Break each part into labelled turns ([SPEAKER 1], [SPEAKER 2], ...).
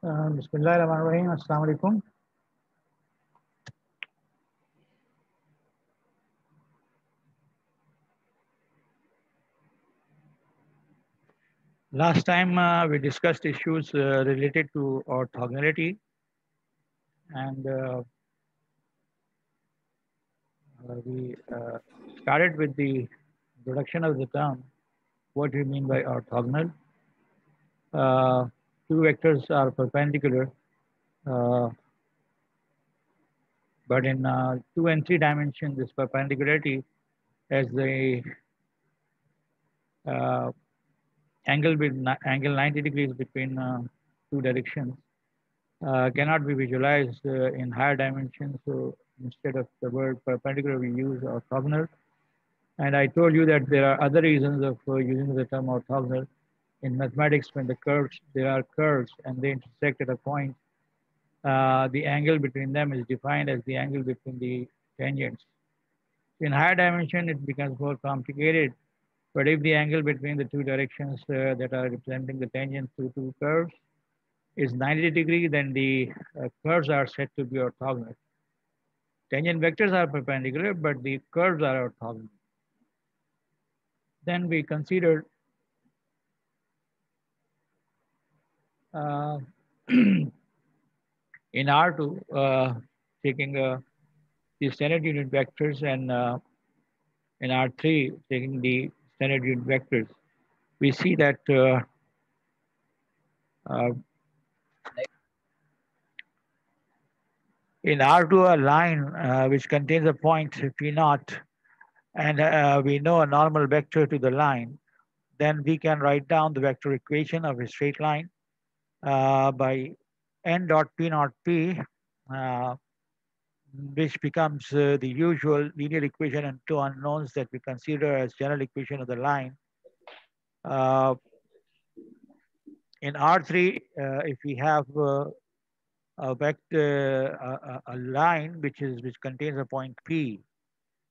[SPEAKER 1] Bismillahirrahmanirrahim. Assalamu alaikum. Last time we discussed issues related to orthogonality, and we started with the introduction of the term, what we mean by orthogonal. Two vectors are perpendicular, uh, but in 2 and 3 dimensions, this perpendicularity as the uh, angle 90 degrees between two directions cannot be visualized in higher dimensions. So instead of the word perpendicular, we use orthogonal. And I told you that there are other reasons of using the term orthogonal. In mathematics, when there are curves and they intersect at a point, the angle between them is defined as the angle between the tangents. In higher dimension, it becomes more complicated. But if the angle between the two directions that are representing the tangents to two curves is 90 degree, then the curves are said to be orthogonal. Tangent vectors are perpendicular, but the curves are orthogonal. Then we considered uh, in R2 taking the standard unit vectors, and in R3 taking the standard unit vectors. We see that uh, in R2 a line which contains a point P naught, and we know a normal vector to the line, then we can write down the vector equation of a straight line by n dot p naught p, which becomes the usual linear equation and two unknowns that we consider as general equation of the line. In R3, if we have a vector, a line which contains a point P,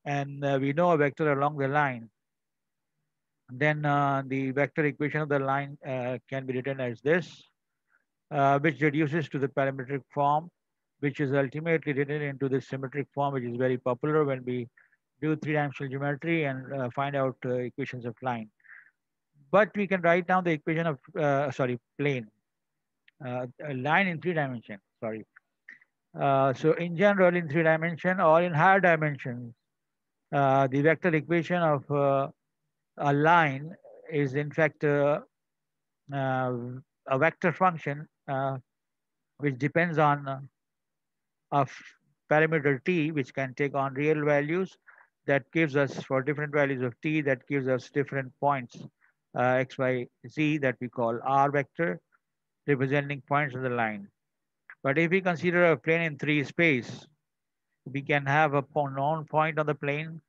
[SPEAKER 1] and we know a vector along the line, then the vector equation of the line can be written as this, which reduces to the parametric form, which is ultimately written into the symmetric form, which is very popular when we do three-dimensional geometry and find out equations of line. But we can write down the equation of, plane, a line in 3 dimensions, sorry. So in general, in 3 dimension or in higher dimensions, the vector equation of a line is in fact a vector function which depends on a parameter t, which can take on real values that gives us, for different values of t, that gives us different points x, y, z, that we call r vector, representing points on the line. But if we consider a plane in 3 space, we can have a known point on the plane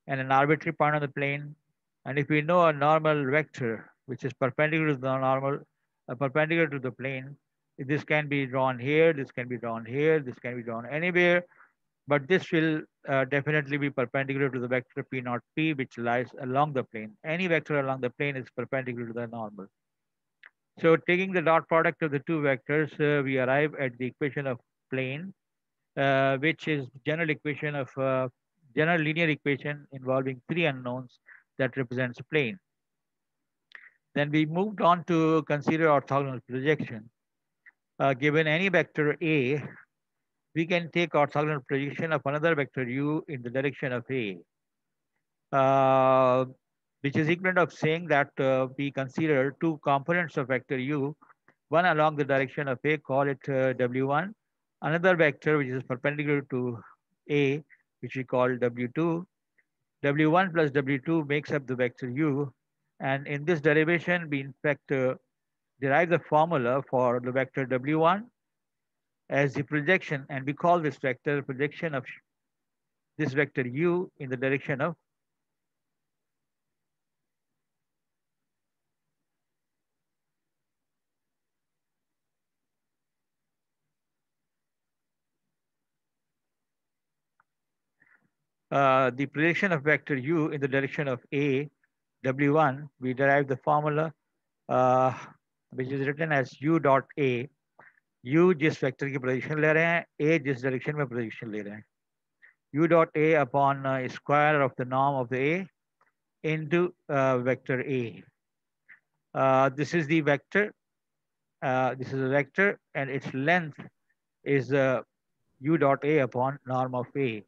[SPEAKER 1] and an arbitrary point on the plane. And if we know a normal vector, which is perpendicular to the normal, perpendicular to the plane, this can be drawn here, this can be drawn here, this can be drawn anywhere, but this will definitely be perpendicular to the vector P naught P, which lies along the plane. Any vector along the plane is perpendicular to the normal. So taking the dot product of the two vectors, we arrive at the equation of plane, which is general equation of general linear equation involving 3 unknowns that represents a plane. Then we moved on to consider orthogonal projection. Given any vector A, we can take orthogonal projection of another vector u in the direction of A, which is equivalent of saying that we consider two components of vector u, one along the direction of A, call it W1, another vector which is perpendicular to A, which we call W2. W1 plus W2 makes up the vector u. And in this derivation, we in fact derive the formula for the vector W1 as the projection, and we call this vector projection of this vector u in the direction of the projection of vector u in the direction of A, W1, we derive the formula which is written as u dot A, u जिस vector की projection ले रहे हैं, a जिस direction में projection ले रहे हैं, u dot a upon square of the norm of the a into vector a. This is the vector. This is a vector, and its length is u dot a upon norm of a,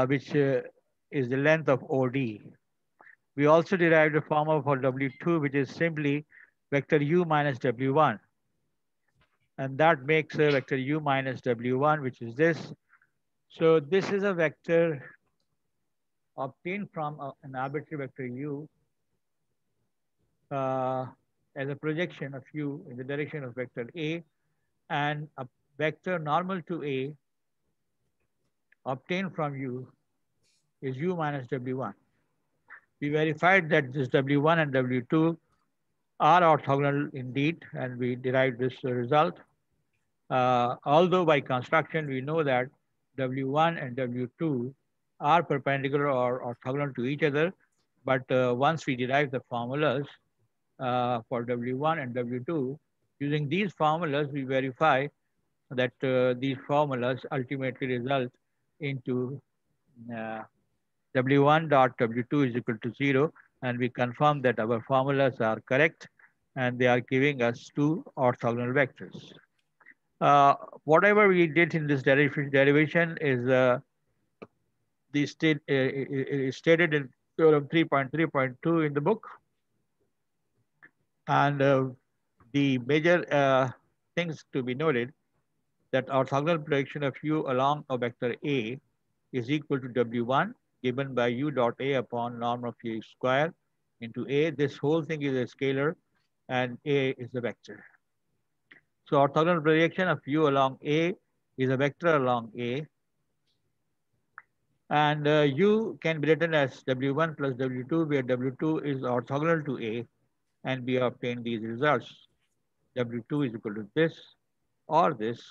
[SPEAKER 1] which is the length of OD. We also derived a formula for W2, which is simply vector u minus W1. And that makes a vector u minus W1, which is this. So this is a vector obtained from an arbitrary vector u uh, as a projection of u in the direction of vector A, and a vector normal to A obtained from u is u minus W1. We verified that this W1 and W2 are orthogonal indeed, and we derived this result. Although by construction we know that W1 and W2 are perpendicular or orthogonal to each other, but once we derive the formulas for W1 and W2, using these formulas we verify that these formulas ultimately result into uh, W1 dot W2 is equal to 0, and we confirm that our formulas are correct and they are giving us two orthogonal vectors. Whatever we did in this derivation is the state is stated in theorem 3.3.2 in the book, and the major things to be noted that orthogonal projection of u along a vector A is equal to W1 given by u dot A upon norm of A square into A. This whole thing is a scalar and A is a vector. So orthogonal projection of u along A is a vector along A, and u can be written as W1 plus W2, where W2 is orthogonal to A, and we obtain these results. W2 is equal to this or this,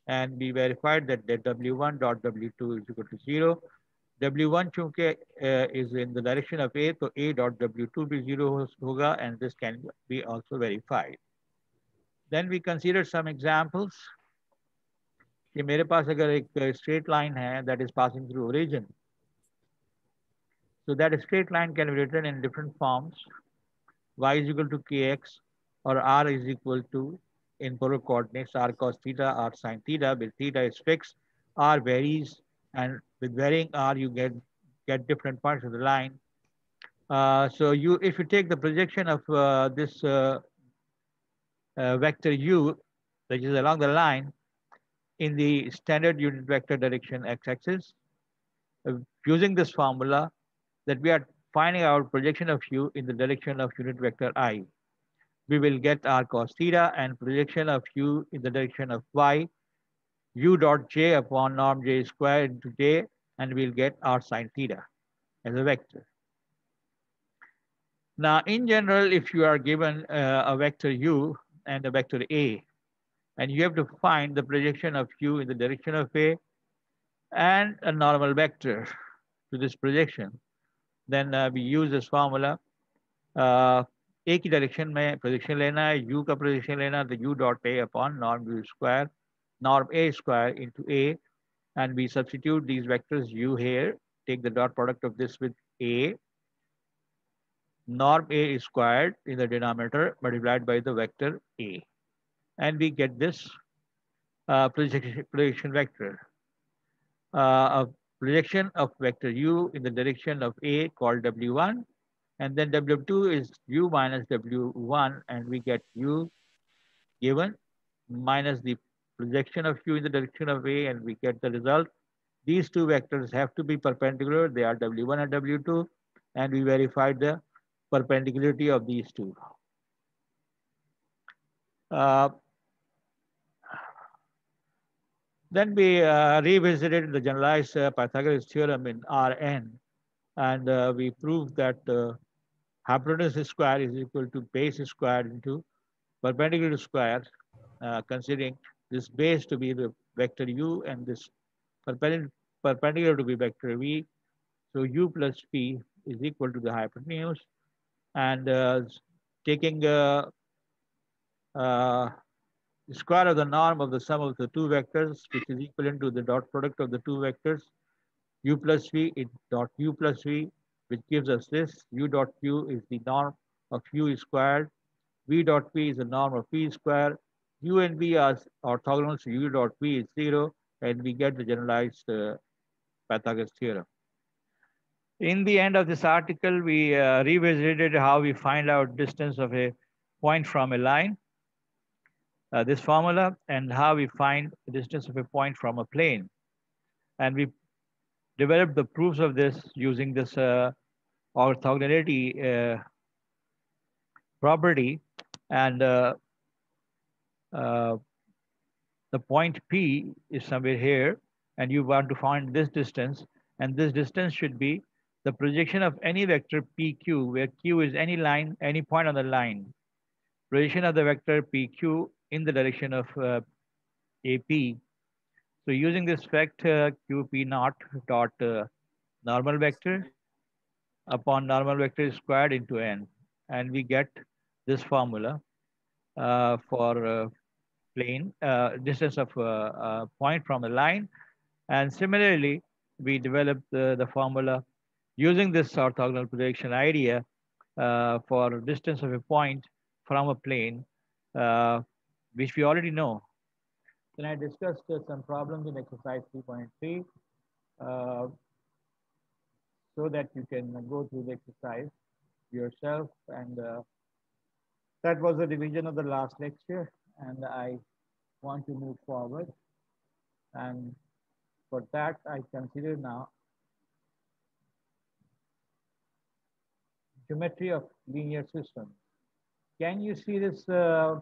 [SPEAKER 1] and we verified that W1 dot W2 is equal to 0. W1 chunke is in the direction of A, so A dot W2 be 0 hoga, and this can be also verified. Then we consider some examples. कि मेरे पास अगर एक straight line है that is passing through origin, so that straight line can be written in different forms. Y is equal to kx, or r is equal to, in polar coordinates, r cos theta, r sin theta, where theta is fixed, r varies, and with varying r you get different points of the line. So if you take the projection of this vector u, which is along the line in the standard unit vector direction x-axis, using this formula, that we are finding our projection of u in the direction of unit vector I. We will get r cos theta, and projection of u in the direction of y, u dot j upon norm j square into j, and we'll get r sin theta as a vector. Now, in general, if you are given a vector u and a vector a, and you have to find the projection of u in the direction of a and a normal vector to this projection, then we use this formula. A की direction में projection लेना है, u का projection लेना है, तो u dot a upon norm u square, norm a square into a, and we substitute these vectors u here, take the dot product of this with a, norm a is squared in the denominator multiplied by the vector a, and we get this projection vector. A projection of vector u in the direction of a called w1, and then w2 is u minus w1, and we get u given minus the projection of u in the direction of a, and we get the result. These two vectors have to be perpendicular. They are w1 and w2, and we verified the perpendicularity of these two. Uh, Then we revisited the generalized Pythagoras theorem in Rn, and we proved that hypotenuse square is equal to base square into perpendicular square, considering this base to be the vector u and this perpendicular to be vector v. So u plus p is equal to the hypotenuse, and taking uh, square of the norm of the sum of the two vectors, which is equivalent to the dot product of the two vectors, u plus v in dot u plus v, which gives us this. U dot q is the norm of u squared. V dot p is the norm of p squared. U and v are orthogonal, so u dot v is 0, and we get the generalized Pythagoras theorem. In the end of this article, we revisited how we find out distance of a point from a line, this formula, and how we find the distance of a point from a plane. And we developed the proofs of this using this orthogonality property. And the point P is somewhere here, and you want to find this distance, and this distance should be the projection of any vector PQ, where Q is any line, any point on the line. Projection of the vector PQ in the direction of AP. So using this vector QP naught dot normal vector upon normal vector squared into n, and we get this formula for plane distance of point from a line. And similarly, we developed the formula using this orthogonal projection idea for distance of a point from a plane, which we already know. Then I discussed some problems in exercise 3.3 so that you can go through the exercise yourself. And that was the division of the last lecture, and I want to move forward. And for that, I consider now geometry of linear systems. Can you see this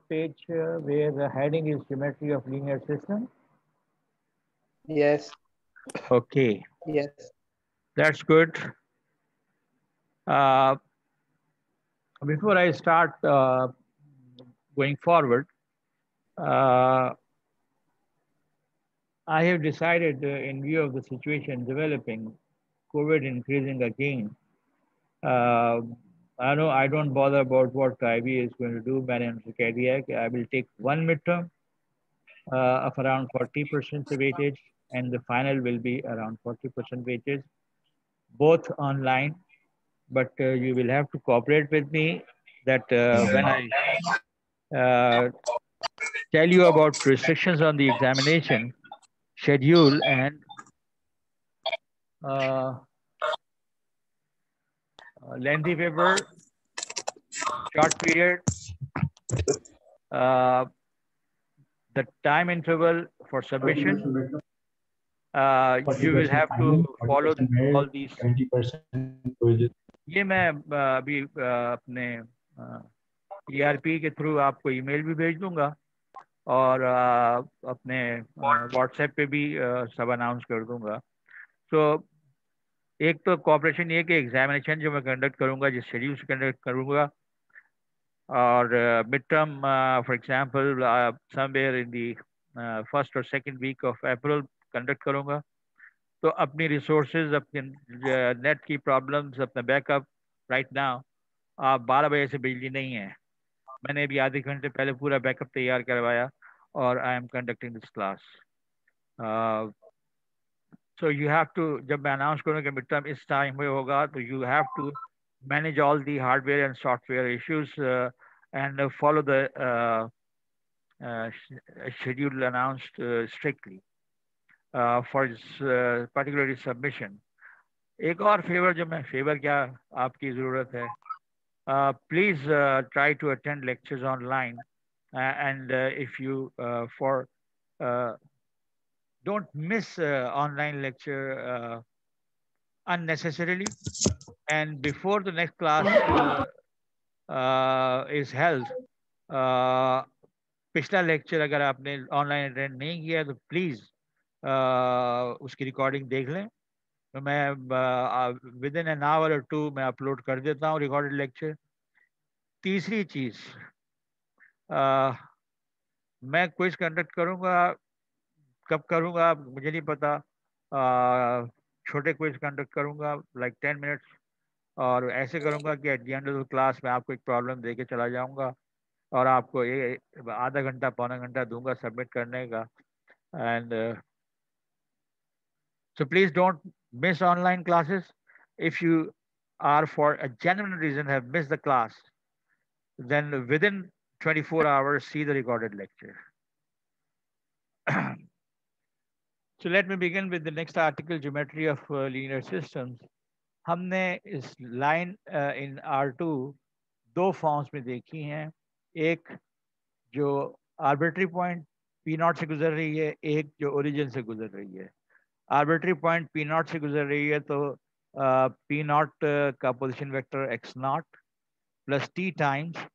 [SPEAKER 1] page where the heading is geometry of linear system?
[SPEAKER 2] Yes.
[SPEAKER 1] Okay.
[SPEAKER 2] Yes.
[SPEAKER 1] That's good. Before I start going forward, I have decided in view of the situation developing, COVID increasing again, I know I don't bother about what IB is going to do, manage cardiac. I will take one midterm of around 40% weightage, and the final will be around 40% weightage, both online. But you will have to cooperate with me that when I tell you about restrictions on the examination schedule and lengthy paper, short period, the time interval for submission, you will have to follow all these. ये मैं अभी अपने ERP के through आपको email भी भेज दूंगा और अपने व्हाट्सएप पे भी सब अनाउंस कर दूंगा. तो एक तो कॉपरेशन ये कि एग्जामिनेशन जो मैं कंडक्ट करूंगा जिस शेड्यूल से कंडक्ट करूंगा और mid term for example somewhere in the first और second week of April conduct करूंगा. तो अपनी रिसोर्सेज, अपने नेट की प्रॉब्लम्स, अपना बैकअप राइट नाउ आप 12 बजे से बिजली नहीं है. मैंने अभी आधे घंटे पहले पूरा बैकअप तैयार करवाया और I am conducting this class. So you have to, जब मैं अनाउंस करूँ कि मिड टर्म इस टाइम में होगा, तो you have to manage all the hardware and software issues and follow the schedule announced strictly for particularly submission. एक और फेवर जो मैं फेवर क्या आपकी ज़रूरत है, please try to attend lectures online and if you don't miss online lecture unnecessarily, and before the next class is held, पिछला lecture अगर आपने ऑनलाइन अटेंड नहीं किया तो प्लीज़ उसकी रिकॉर्डिंग देख लें. तो मैं विद इन एन आवर और टू मैं अपलोड कर देता हूँ रिकॉर्डेड लेक्चर. तीसरी चीज़, मैं क्विज कंडक्ट करूँगा, कब करूँगा मुझे नहीं पता. छोटे क्विज कंडक्ट करूँगा लाइक 10 मिनट्स, और ऐसे करूँगा कि at the end of the class मैं आपको एक प्रॉब्लम दे के चला जाऊँगा. और आपको ये आधा घंटा पौना घंटा दूंगा सबमिट करने का. And so please don't miss online classes. If you are for a genuine reason have missed the class, then within 24 hours see the recorded lecture. So let me begin with the next article, geometry of linear systems. हमने इस line in R2 दो forms में देखी हैं. एक जो arbitrary point P not से गुजर रही है, एक जो ओरिजिन से गुजर रही है. आर्बिट्री पॉइंट P नॉट से गुजर रही है तो P नॉट का position vector x not plus t times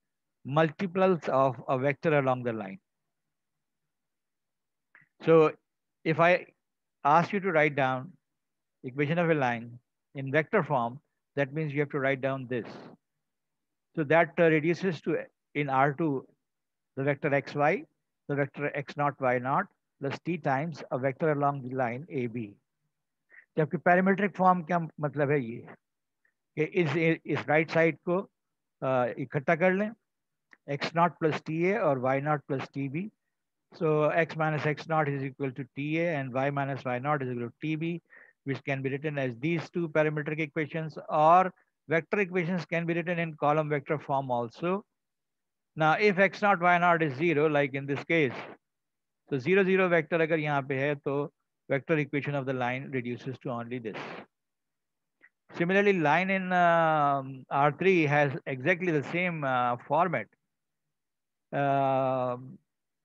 [SPEAKER 1] multiples of a vector along the line. So if I ask you to write down equation of a line in vector form, that means you have to write down this. So that reduces to, in R2, the vector xy, the vector x naught y naught plus t times a vector along the line AB. जबकि parametric form क्या मतलब है ये कि इस right side को इकट्ठा कर लें, x naught plus ta और y naught plus tb. So x minus x naught is equal to ta and y minus y naught is equal to tb, which can be written as these two parametric equations, or vector equations can be written in column vector form also. Now if x naught y naught is 0, like in this case, so 0 0 vector agar yahan pe hai, to vector equation of the line reduces to only this. Similarly, line in R3 has exactly the same format.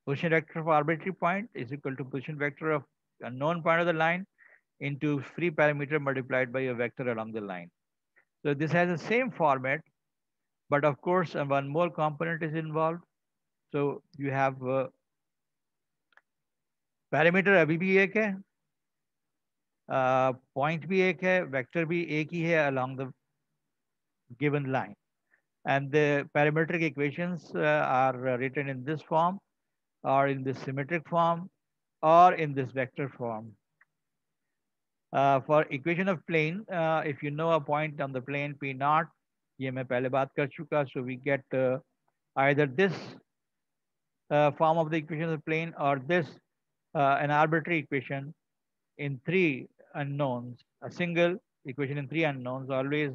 [SPEAKER 1] Position vector of arbitrary point is equal to position vector of a known point of the line into free parameter multiplied by a vector along the line. So this has the same format, but of course one more component is involved. So you have parameter अभी भी एक है, point भी एक है, vector भी एक ही है along the given line, and the parametric equations are written in this form, or in this symmetric form, or in this vector form. For equation of plane, if you know a point on the plane P naught, ये मैं पहले बात कर चुका, so we get either this form of the equation of the plane or this an arbitrary equation in three unknowns. A single equation in three unknowns always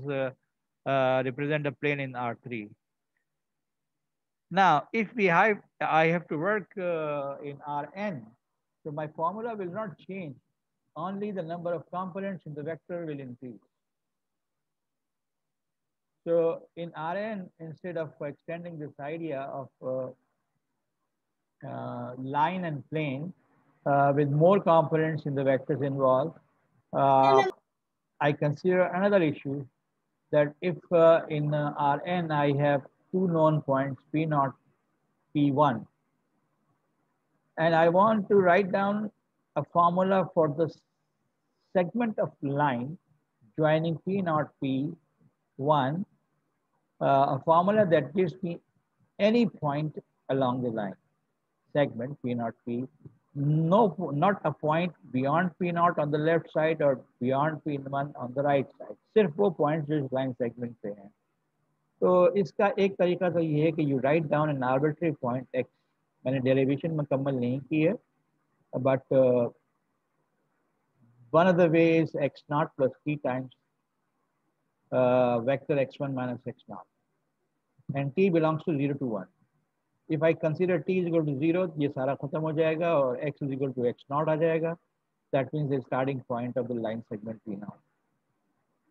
[SPEAKER 1] represent a plane in R3. Now, if I have to work in Rn, so my formula will not change. Only the number of components in the vector will increase. So in Rn, instead of extending this idea of line and plane with more components in the vectors involved, I consider another issue that if in Rn I have two known points P naught, P1, and I want to write down a formula for the segment of line joining P naught P1, a formula that gives me any point along the line segment P naught P, not a point beyond P naught on the left side or beyond P1 on the right side, सिर्फ वो points जो इस line segment पे हैं. तो इसका एक तरीका तो ये है कि you write down an arbitrary point x. मैंने derivation मुकम्मल नहीं की है, but one of the ways x naught plus t times vector x1 minus x naught, and t belongs to 0 to 1. If I consider t is equal to 0, ये सारा खत्म हो जाएगा और x is equal to x naught आ जाएगा. That means the starting point of the line segment P naught,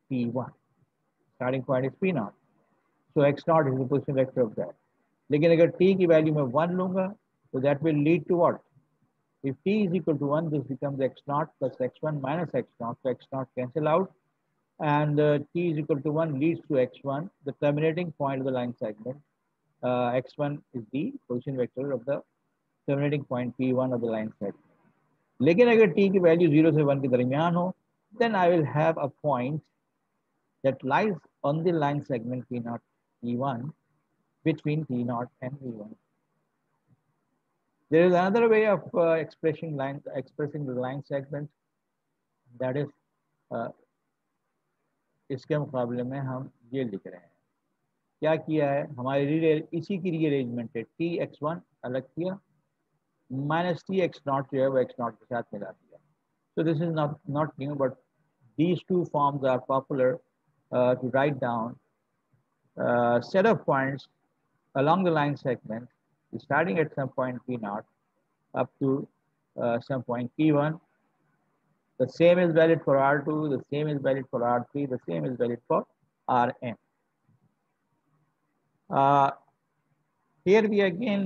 [SPEAKER 1] P1. Starting point is P naught. So x naught is the position vector of that. लेकिन अगर t की value मैं 1 लूंगा, so that will lead to what? If t is equal to 1, this becomes x naught plus x1 minus x naught. So x naught cancel out, and t is equal to 1 leads to x1, the terminating point of the line segment. X1 is the position vector of the terminating point P1 of the line segment. लेकिन अगर t की value 0 से 1 के दरमियान हो, then I will have a point that lies on the line segment P0 P1 between P0 and P1. There is another way of expressing the line segment, that is इसके मुकाबले में हम ये लिख रहे हैं. क्या किया है हमारे इसी की रीअरेंजमेंट है, टी एक्स वन अलग किया माइनस टी एक्स नॉट जो है वो एक्स नॉट के साथ मिला दिया. So this is not new, but these two forms are popular to write down set of points along the line segment starting at some point P naught up to some point P1. The same is valid for R2, the same is valid for R3, the same is valid for Rn. Uh, Here we again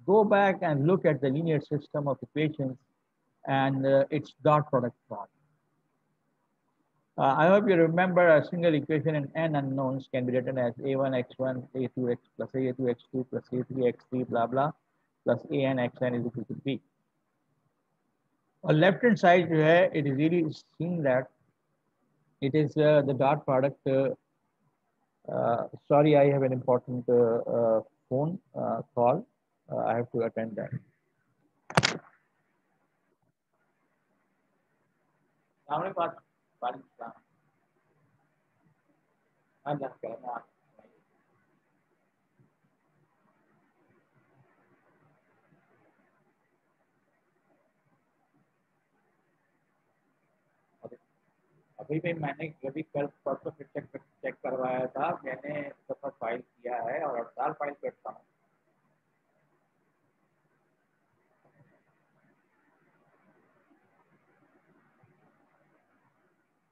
[SPEAKER 1] go back and look at the linear system of equations and its dot product form. I hope you remember a single equation in n unknowns can be written as a1 x1 a2x plus a2 x2 plus a3 x3 blah blah plus an xn is equal to b. On left hand side it is really seen that it is the dot product. Sorry, I have an important phone call. I have to attend that. अभी भी मैंने कभी कल परसों फिर check करवाया था, मैंने दफा फाइल किया है और 48 फाइल करता हूँ.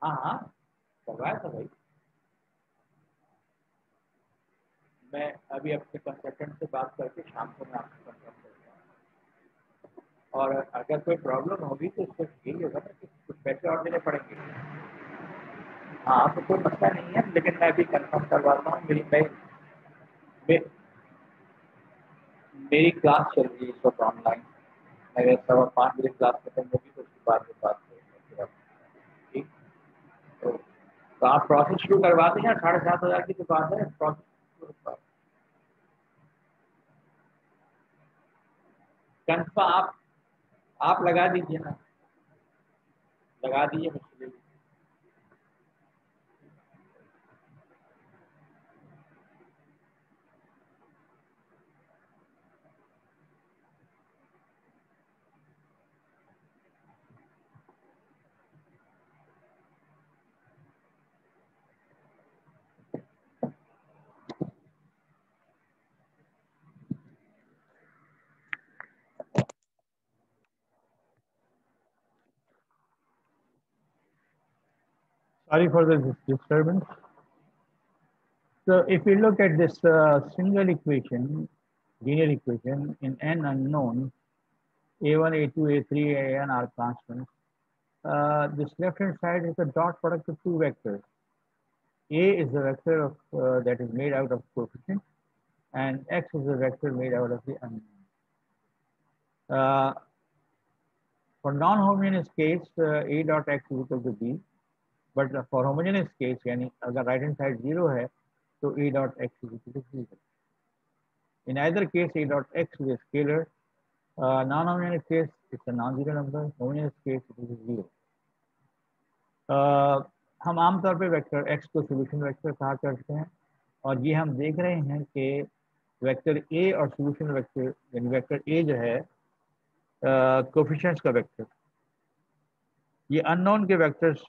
[SPEAKER 1] हाँ हाँ करवाया था भाई. मैं अभी अपने कंसल्टेंट से बात करके शाम को मैं आपको कंफर्म करता हूँ. और अगर कोई प्रॉब्लम होगी तो उसको यही होगा ना कि कुछ पैसे और देने पड़ेंगे. हाँ तो कोई मसला नहीं है, लेकिन मैं अभी कंफर्म करवाता हूँ. मेरी क्लास चल रही है इस वक्त ऑनलाइन. मेरे 5:15 क्लास खत्म होगी तो उसके बाद में बात करेंगे. ठीक. तो आप प्रोसेस शुरू करवा दें या 7,500 की तो बात है. प्रोसेस शुरू कंफर्म आप लगा दीजिए ना, लगा दीजिए मुझसे. Sorry for the disturbance. So if we look at this single equation, linear equation in n unknowns, a1, a2, a3, an are constants. This left-hand side is the dot product of two vectors. A is the vector of that is made out of coefficient, and x is the vector made out of the unknown. For non-homogeneous case, a dot x is equal to b, but for homogeneous case, यानी अगर right hand side 0 है, तो a dot x is equal to 0. In either case, a dot x is a scalar. Non-homogeneous case, it's a non-zero number. Homogeneous case, it is 0. हम आमतौर पे vector x को solution vector कहा करते हैं, और ये हम देख रहे हैं कि वेक्टर a और सोल्यूशन वेक्टर यानी वेक्टर a जो है कोफिशिएंट्स का वेक्टर, ये अननोन के vectors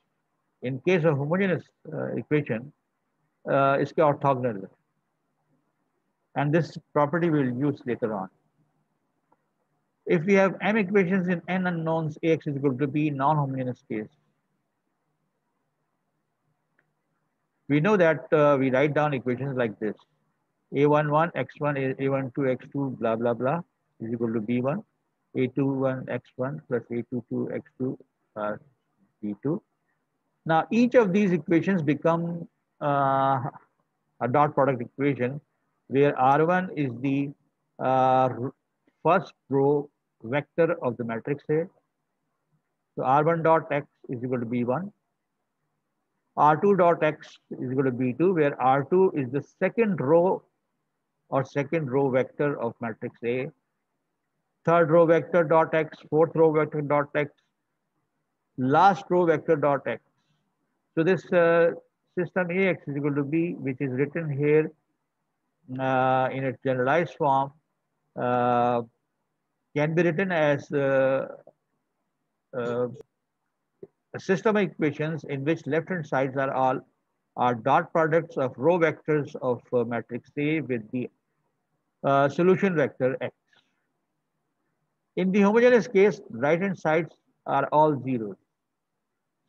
[SPEAKER 1] in case of homogeneous equation इसके ऑर्थोगोनल है, and this property we will use later on. If we have m equations in n unknowns, ax is equal to b non-homogeneous case. We know that we write down equations like this: a11 x1 a12 x2 blah blah blah is equal to b1, a21 x1 plus a22 x2 b2. Now each of these equations become a dot product equation where R1 is the first row vector of the matrix A. So R1 dot x is equal to B1. R2 dot x is equal to B2, where R2 is the second row or second row vector of matrix A. Third row vector dot x, fourth row vector dot x, last row vector dot x. So this system Ax is equal to B, which is written here in its generalized form, uh, can be written as uh, a system of equations in which left-hand sides are all are dot products of row vectors of matrix A with the solution vector X. In the homogeneous case, right-hand sides are all zeros.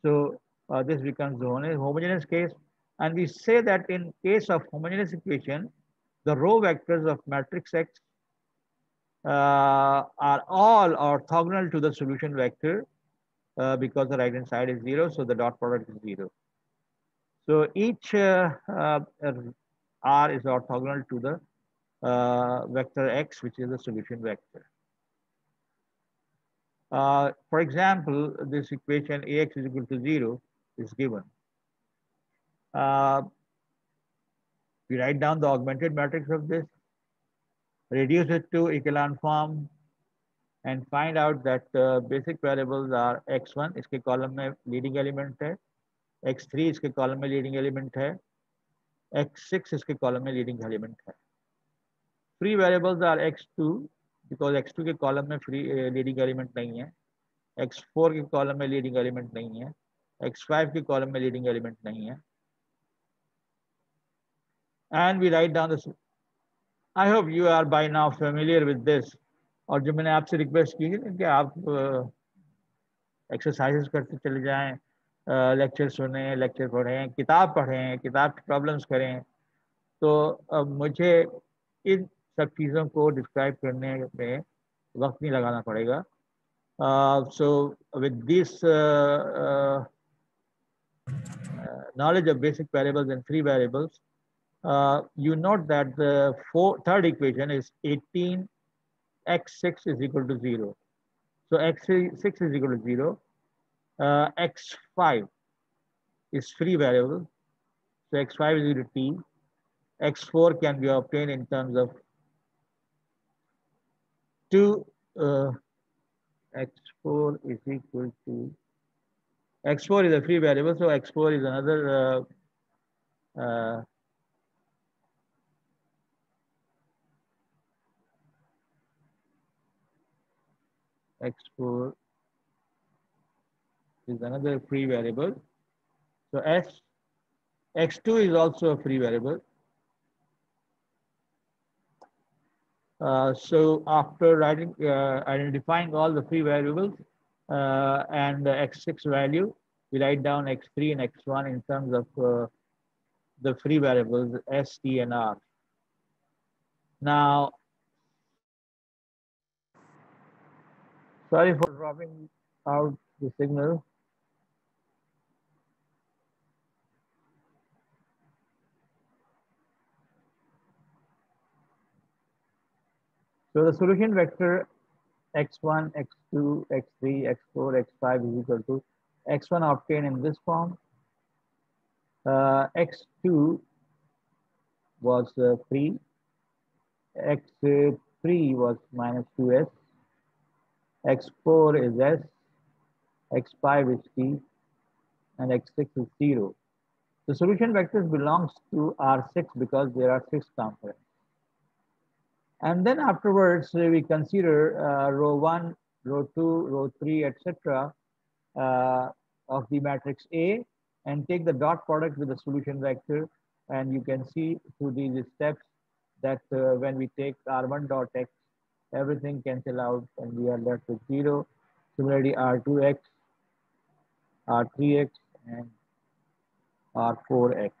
[SPEAKER 1] So this becomes the homogeneous case. And we say that in case of homogeneous equation, the row vectors of matrix X are all orthogonal to the solution vector because the right hand side is zero, so the dot product is zero. So each R is orthogonal to the vector X, which is the solution vector. For example, this equation Ax is equal to 0 is given. Uh, we write down the augmented matrix of this, reduce it to echelon form, and find out that basic variables are x1 इसके column में leading element है, x3 इसके column में leading element है, x6 इसके column में leading element है. Free variables are x2 because x2 के कॉलम में फ्री लीडिंग एलिमेंट नहीं है, x4 के कॉलम में लीडिंग एलिमेंट नहीं है, x5 के कॉलम में लीडिंग एलिमेंट नहीं है. And we write down this. I hope you are by now familiar with this. और जो मैंने आपसे रिक्वेस्ट की कि आप एक्सरसाइजेस करते चले जाएं, लेक्चर सुने, लेक्चर पढ़ें, किताब पढ़ें, किताब की प्रॉब्लम्स करें. तो मुझे इन सब चीज़ों को डिस्क्राइब करने में वक्त नहीं लगाना पड़ेगा. So with this knowledge of basic variables and free variables, you note that the third equation is 18 x6 is equal to 0. So x6 is equal to 0. X5 is free variable. So x5 is equal to t. X4 can be obtained in terms of 2. X4 is equal to x4 is a free variable. So x4 is another x4 is another free variable. So x2 is also a free variable. So after identifying all the free variables and the x6 value, we write down x3 and x1 in terms of the free variables s, t, and r. Now, sorry for dropping out the signal. So the solution vector x1, x2, x3, x4, x5 is equal to x1 obtained in this form. X2 was free. X3 was minus 2s. X4 is s. X5 is t. And x6 is 0. The solution vectors belongs to R6 because there are 6 components. And then afterwards, we consider row 1, row 2, row 3, etc. Of the matrix A and take the dot product with the solution vector. And you can see through these steps that when we take R1 dot x, everything cancel out and we are left with 0. Similarly, R2x, R3x, and R4x.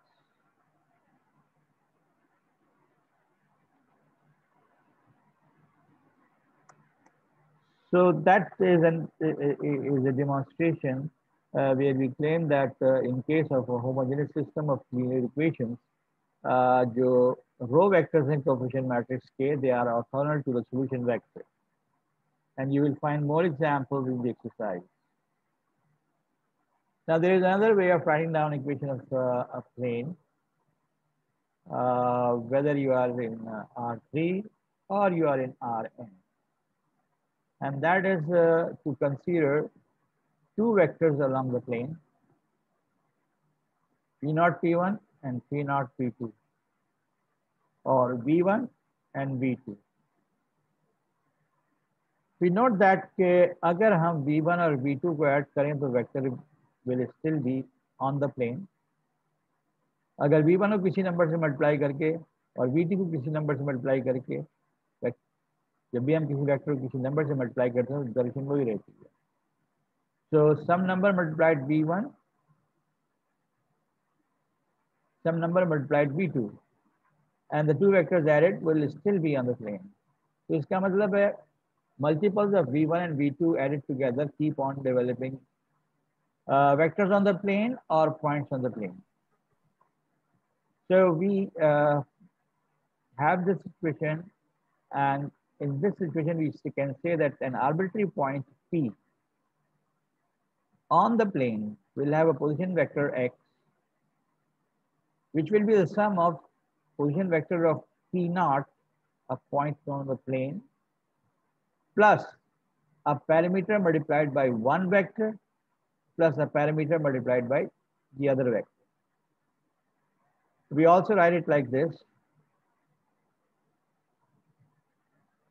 [SPEAKER 1] So that is a demonstration where we claim that in case of a homogeneous system of linear equations, जो row vectors in coefficient matrix K, they are orthogonal to the solution vector. And you will find more examples in the exercise. Now there is another way of writing down equation of a plane, whether you are in R3 or you are in Rn. And that is to consider two vectors along the plane. P naught P1 and P naught P2, or V1 and V2. We note that कि अगर हम V1 और V2 को add करें तो vector will still be on the plane. अगर V1 को किसी नंबर से मल्टीप्लाई करके और V2 को किसी नंबर से मल्टीप्लाई करके, जब भी हम किसी वेक्टर को किसी नंबर से मल्टीप्लाई करते हैं तो डायरेक्शन वही रहती है. So some number multiplied V1, some number multiplied V2, and the two vectors added will still be on the plane. तो इसका मतलब है multiples of V1 and V2 added together keep on developing vectors on the plane or points on the plane. So we have this situation, and in this situation we can say that an arbitrary point P on the plane will have a position vector x, which will be the sum of position vector of P naught, a point on the plane, plus a parameter multiplied by one vector plus a parameter multiplied by the other vector. We also write it like this.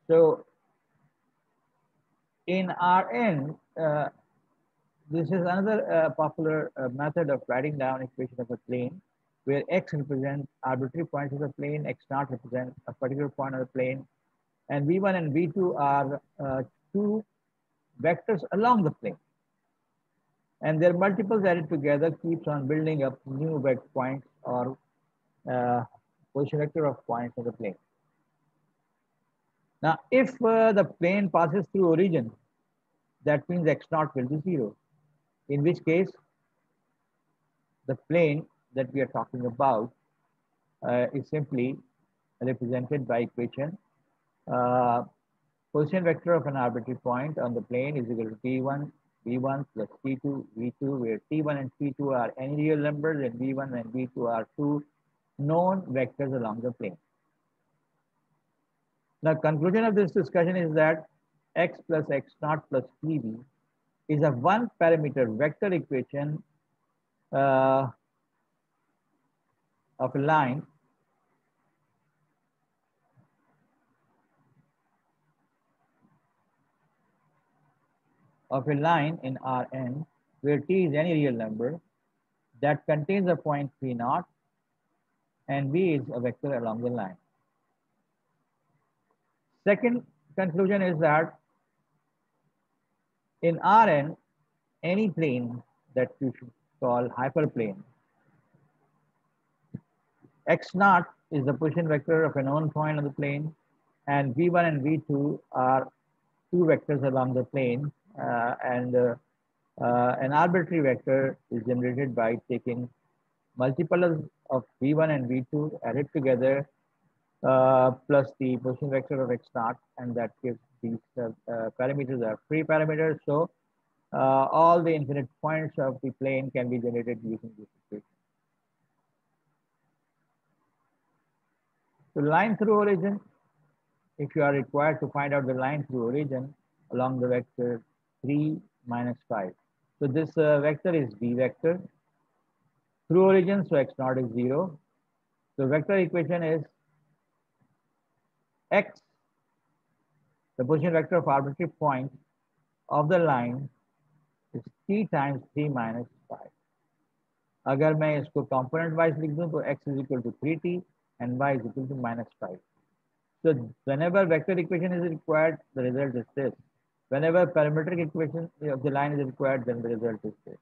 [SPEAKER 1] So in Rn, this is another popular method of writing down equation of a plane, where x represents arbitrary points of the plane, x naught represents a particular point of the plane, and v1 and v2 are two vectors along the plane. And their multiples added together keeps on building up new vector points or position vector of points on the plane. Now, if the plane passes through origin, that means x naught will be 0. In which case, the plane that we are talking about is simply represented by equation position vector of an arbitrary point on the plane is equal to T1, V1 plus T2, V2, where T1 and T2 are any real numbers and V1 and V2 are two known vectors along the plane. The conclusion of this discussion is that x plus x naught plus PV is a one parameter vector equation of a line in Rn where T is any real number that contains a point P naught and V is a vector along the line. Second conclusion is that in Rn, any plane that you should call hyperplane, x naught is the position vector of a known point on the plane, and V1 and V2 are two vectors along the plane, and an arbitrary vector is generated by taking multiples of V1 and V2 added together plus the position vector of x naught, and that gives these parameters are free parameters. So all the infinite points of the plane can be generated using this equation. So line through origin, if you are required to find out the line through origin along the vector 3, minus 5. So this vector is V vector through origin, so x naught is 0. So vector equation is x, the position vector of arbitrary point of the line, is t times 3 minus 5. अगर मैं इसको component wise लिख दूं तो x is equal to 3t and y is equal to minus 5. So whenever vector equation is required, the result is this. Whenever parametric equation of the line is required, then the result is this.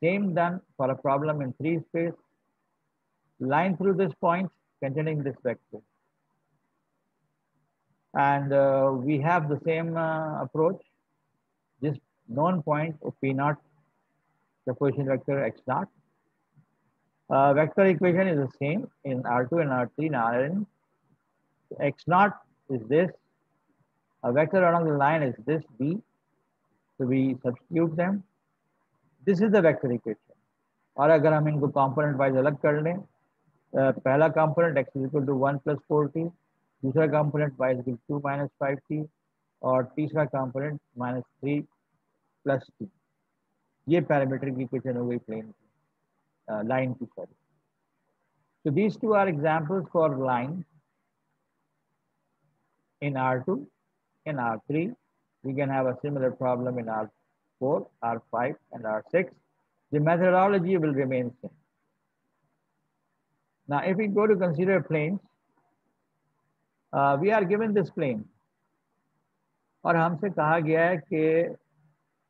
[SPEAKER 1] Same done for a problem in 3 space. Line through this point containing this vector. And we have the same approach. This known point of P naught, the position vector x naught. Vector equation is the same in R2 and R3 and Rn. X naught is this. A vector along the line is this B. So we substitute them. This is the vector equation. और अगर हम इनको component wise अलग कर लें, पहला component x is equal to 1 plus 4t, दूसरा component y is equal to 2 minus 5t, और तीसरा component minus 3 plus t. ये parametric equation हो गई plane की. line की, sorry. So these two are examples for line in R2. In R3, we can have a similar problem in R4, R5, and R6. The methodology will remain same. Now, if we go to consider planes, we are given this plane, और हमसे कहा गया है कि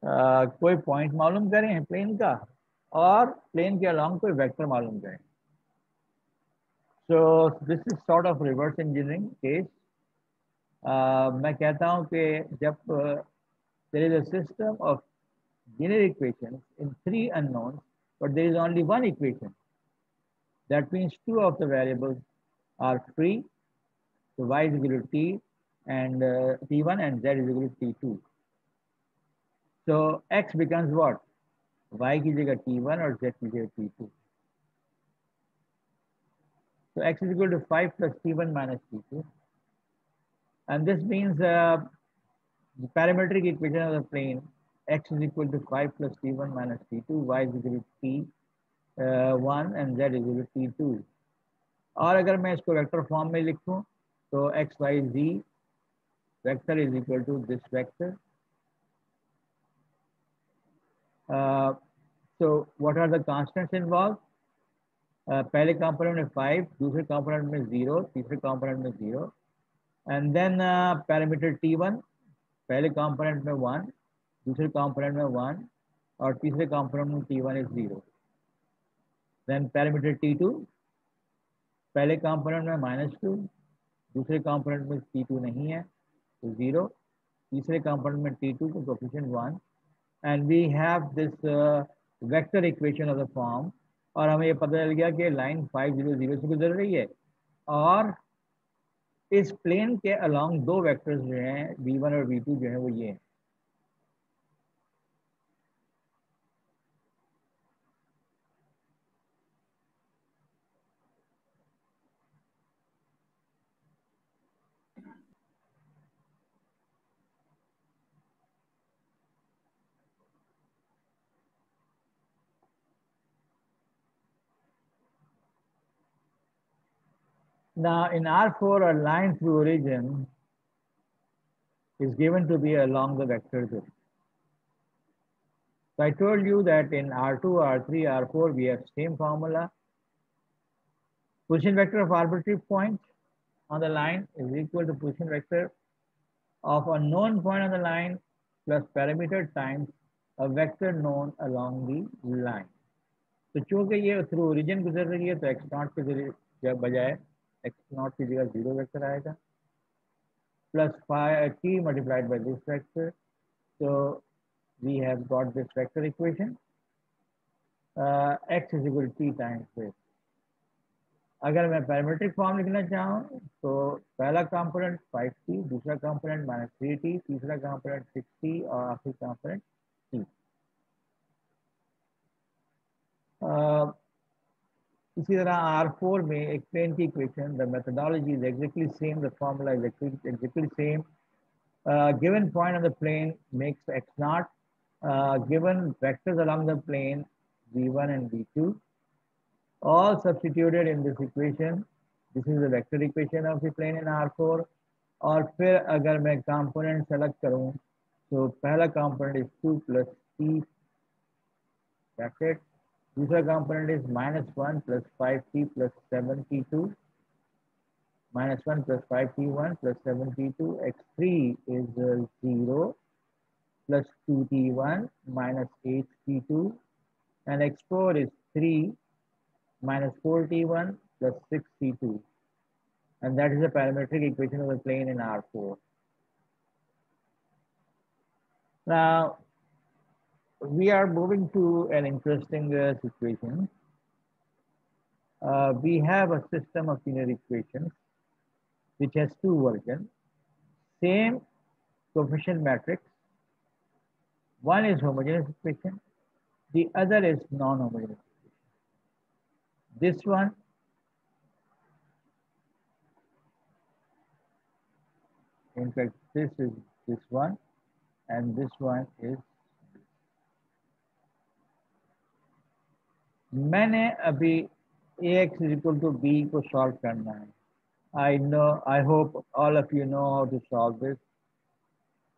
[SPEAKER 1] कोई point मालूम करें plane का और प्लेन के अलोंग कोई वेक्टर मालूम करें. So this is sort of reverse engineering case. मैं कहता हूँ कि जब there is a system of linear equations in three unknowns, but there is only one equation. That means two of the variables are free. So y is equal to t and t1 and z is equal to t2. So x becomes what? Y की जगह t1 और z की जगह t2. So x is equal to 5 plus t1 minus t2. And this means the parametric equation of the plane x is equal to 5 plus t1 minus t2, y is equal to t1 and z is equal to t2. और अगर मैं इसको vector form में लिखूं तो x y z vector is equal to this vector. So what are the constants involved? पहले component में 5, दूसरे कंपोनेंट में 0, तीसरे कंपोनेंट में 0, एंड देन पैरामीटर t1 पहले कंपोनेंट में 1, दूसरे कंपोनेंट में 1 और तीसरे कंपोनेंट में t1 is 0. Then parameter t2 पहले कंपोनेंट में -2, दूसरे कंपोनेंट में t2 नहीं है तो 0, तीसरे कंपोनेंट में t2 को coefficient 1, and we have this vector equation of the form. और हमें ये पता चल गया कि लाइन 5 0 0 से गुजर रही है और इस प्लेन के अलोंग दो वेक्टर्स जो हैं v1 और v2 जो है वो ये हैं. Now in R4 a line through origin is given to be along the vector group. So I told you that in R2, R3, R4 we have same formula. Position vector of arbitrary point on the line is equal to position vector of a known point on the line plus parameter times a vector known along the line. तो चूंकि ये through origin गुजर रही है तो x not के बजाय x not की जगह 0 वेक्टर आएगा plus t multiplied by this vector. So we have got this vector equation. X is equal to t times this. अगर मैं पैरामीट्रिक फॉर्म लिखना चाहूँ तो पहला कंपोनेंट 5t, दूसरा कंपोनेंट -3t, तीसरा कंपोनेंट 6t और आखिरी कंपोनेंट t. इसी तरह R4 में एक प्लेन की equation, the methodology is exactly same, the formula is exactly same. Given point on the plane makes x naught, given vectors along the plane v1 and v2, all substituted in this equation. This is the vector equation of the plane in R4. और फिर अगर मैं component select करूं तो पहला component is 2 plus t bracket, दूसरा component is -1 plus 5t plus 7t2, -1 plus 5t1 plus 7t2, x3 is 0 plus 2t1 minus 8t2, and x4 is 3 minus 4t1 plus 6t2, and that is the parametric equation of the plane in R4. Now we are moving to an interesting situation. We have a system of linear equations which has two versions, same coefficient matrix. One is homogeneous equation, the other is non-homogeneous equation. This one in fact this is this one and this one is मैंने अभी ax is equal to b को solve करना है. I hope all of you know how to solve this.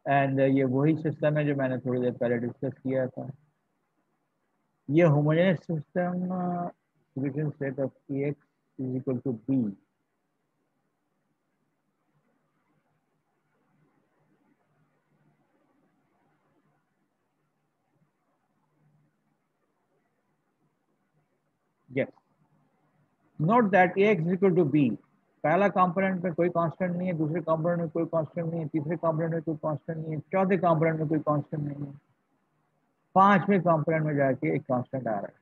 [SPEAKER 1] And ये वही system है जो मैंने थोड़ी देर पहले डिस्कस किया था. ये homogeneous system solution set of ax is equal to b. Yes. Note that ax is equal to b. पहला कंपोनेंट में कोई कांस्टेंट नहीं है, दूसरे कंपोनेंट में कोई कांस्टेंट नहीं है, तीसरे कंपोनेंट में कोई कांस्टेंट नहीं है, चौथे कंपोनेंट में कोई कांस्टेंट नहीं है, पांचवें कंपोनेंट में जाके एक कांस्टेंट आ रहा है.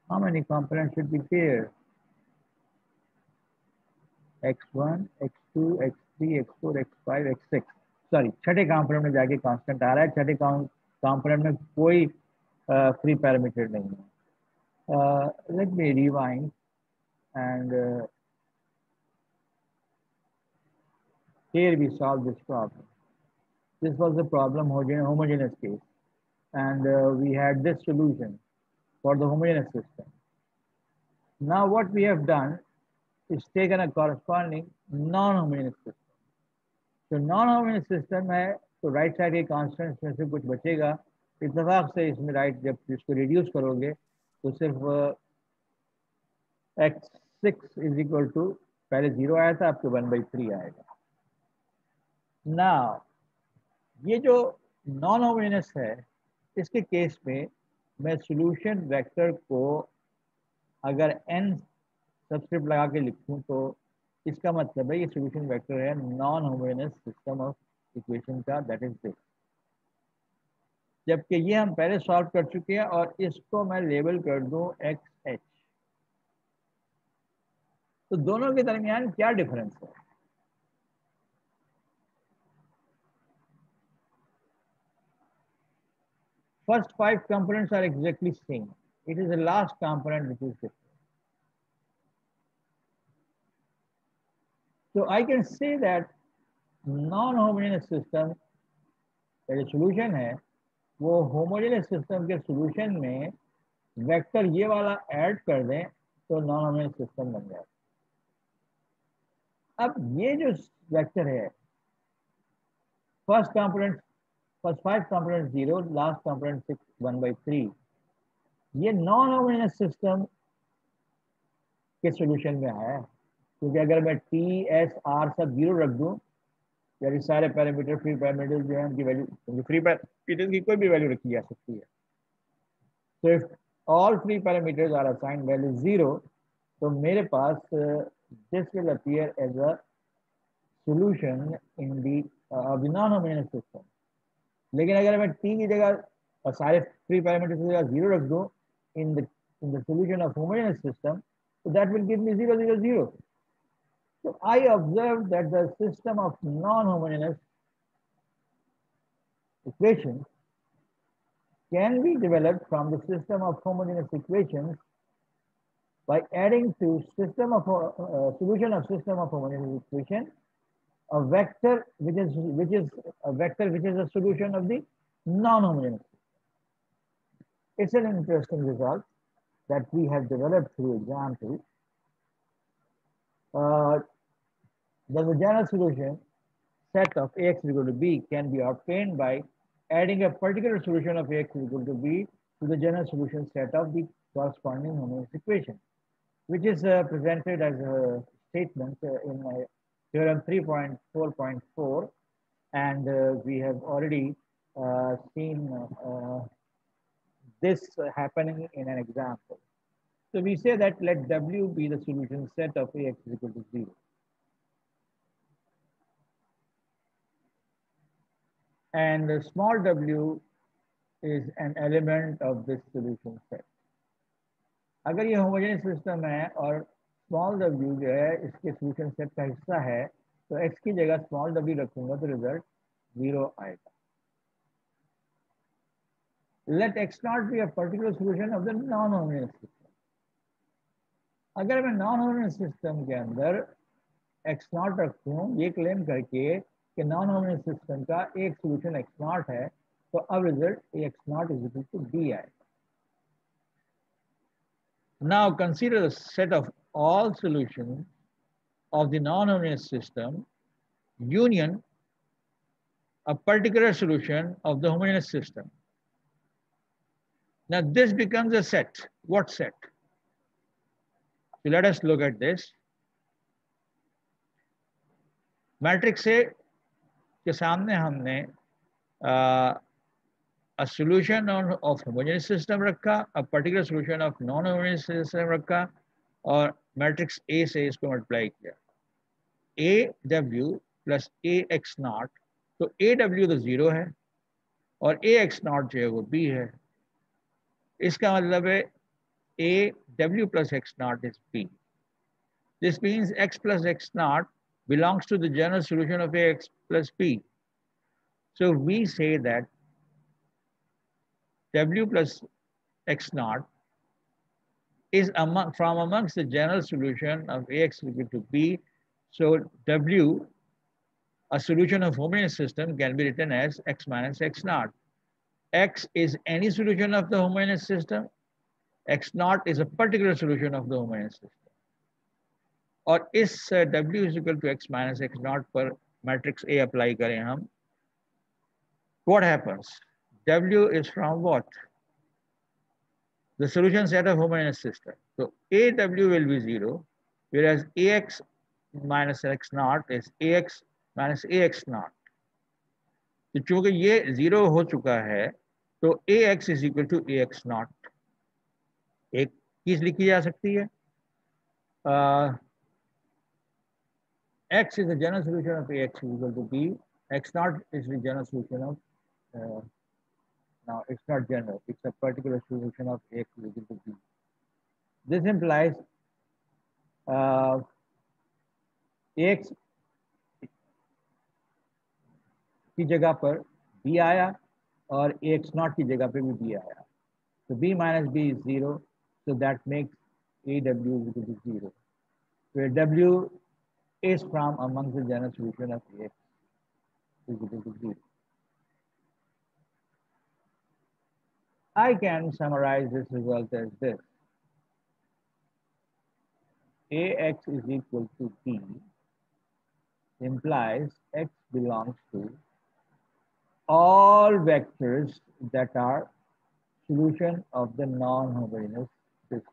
[SPEAKER 1] How many components should be there? x1, x2, x3, x4, x5, x6. Sorry, छठे कंपोनेंट में जाके कांस्टेंट आ रहा है. छठे कंपोनेंट में कोई फ्री पैरामीटर नहीं है. Let me rewind and here we solve this problem. This was the problem homogeneous case, and we had this solution for the homogeneous system. Now what we have done is taken a corresponding non-homogeneous system. तो non homogeneous system है तो right side के constants में से कुछ बचेगा. इत्तेफाक से इसमें राइट जब इसको रिड्यूस करोगे तो सिर्फ x6 इज इक्वल टू, पहले 0 आया था, आपके 1/3 आएगा. ना ये जो नॉन होमोजेनियस है इसके केस में मैं सॉल्यूशन वेक्टर को अगर n सब्सक्रिप्ट लगा के लिखूं तो इसका मतलब है ये सॉल्यूशन वेक्टर है non homogeneous system of equation का, दैट इज दिस. जबकि ये हम पहले सॉल्व कर चुके हैं और इसको मैं लेबल कर दूं एक्स एच. तो दोनों के दरमियान क्या डिफरेंस है? First 5 components are exactly same. It is the last component which is different. So I can say that non-homogeneous system का जो solution है वो homogeneous system के solution में वेक्टर ये वाला ऐड कर दें तो नॉन होमोजेनियस सिस्टम बन जाए. अब ये जो वेक्टर है first component, first 5 component 0, last component 6, 1/3, ये नॉन होमोजेनियस सिस्टम के सॉल्यूशन में आया है. क्योंकि अगर मैं टी एस आर सब 0 रख दूं, यानी सारे पैरामीटर फ्री पैरामीटर जो है उनकी वैल्यू, क्योंकि फ्री पैरामीटर की कोई भी वैल्यू रखी जा सकती है. तो if all free parameters are assigned value 0, तो मेरे पास this will appear as a solution in the non homogeneous system. लेकिन अगर मैं टी की जगह और सारे फ्री पैरामीटर्स की जगह 0 रख दूं in the solution of homogeneous system, so that will give me 0, 0, 0. So I observed that the system of non-homogeneous equations can be developed from the system of homogeneous equations by adding to system of solution of system of homogeneous equation a vector which is a vector which is a solution of the non-homogeneous system. It's an interesting result that we have developed through example. The general solution set of ax is equal to b can be obtained by adding a particular solution of ax is equal to b to the general solution set of the corresponding homogeneous equation, which is presented as a statement in theorem 3.4.4, and we have already seen this happening in an example. So we say that let W be the solution set of Ax is equal to 0. And small w is an element of this solution set. अगर ये homogeneous system है और small w जो है इसके solution set का हिस्सा है, तो x की जगह स्मॉल w रखूंगा तो रिजल्ट 0 आएगा. Let x not be a particular solution of the non-homogeneous system. अगर मैं नॉन होमोजेनियस सिस्टम के अंदर x नॉट रखूं ये क्लेम करके कि नॉन होमोजेनियस सिस्टम का एक सोल्यूशन एक्स नॉट है, तो अब result A x naught is equal to b आएगा. Now consider the set of all solutions of the non-homogeneous system union a particular solution of the homogeneous system. Now this becomes a set. What set? So let us look at this. Matrix A के सामने हमने a solution of homogeneous system रखा, a particular solution of non-homogeneous system रखा, और matrix A से इसको multiply किया. AW plus AX not, तो AW तो जीरो है और AX नॉट जो है वो B है. इसका मतलब है AW plus X naught is B. This means X plus X naught belongs to the general solution of AX plus B. So we say that W plus X naught is from amongst the general solution of AX equal to B. So W, a solution of homogeneous system, can be written as X minus X naught. X is any solution of the homogeneous system. X naught is a particular solution of the homogeneous system. और इस W is equal to X minus X naught पर matrix A apply करें हम, what happens? W is from what? The solution set of homogeneous system. So AW will be 0, whereas AX minus X naught is AX minus AX naught. तो चूंकि ये 0 हो चुका है, तो AX is equal to AX naught. एक चीज लिखी जा सकती है, X is the general solution of AX is equal to B. X naught is the general solution of, now it's not general, it's a particular solution of AX is equal to B. This implies AX की जगह पर B आया और AX naught की जगह पे भी B आया. So B minus B is 0, so that makes AW is equal to 0, where W is from among the general solution of AX is equal to 0. I can summarize this result as this. AX is equal to B implies X belongs to all vectors that are solution of the non-homogeneous system.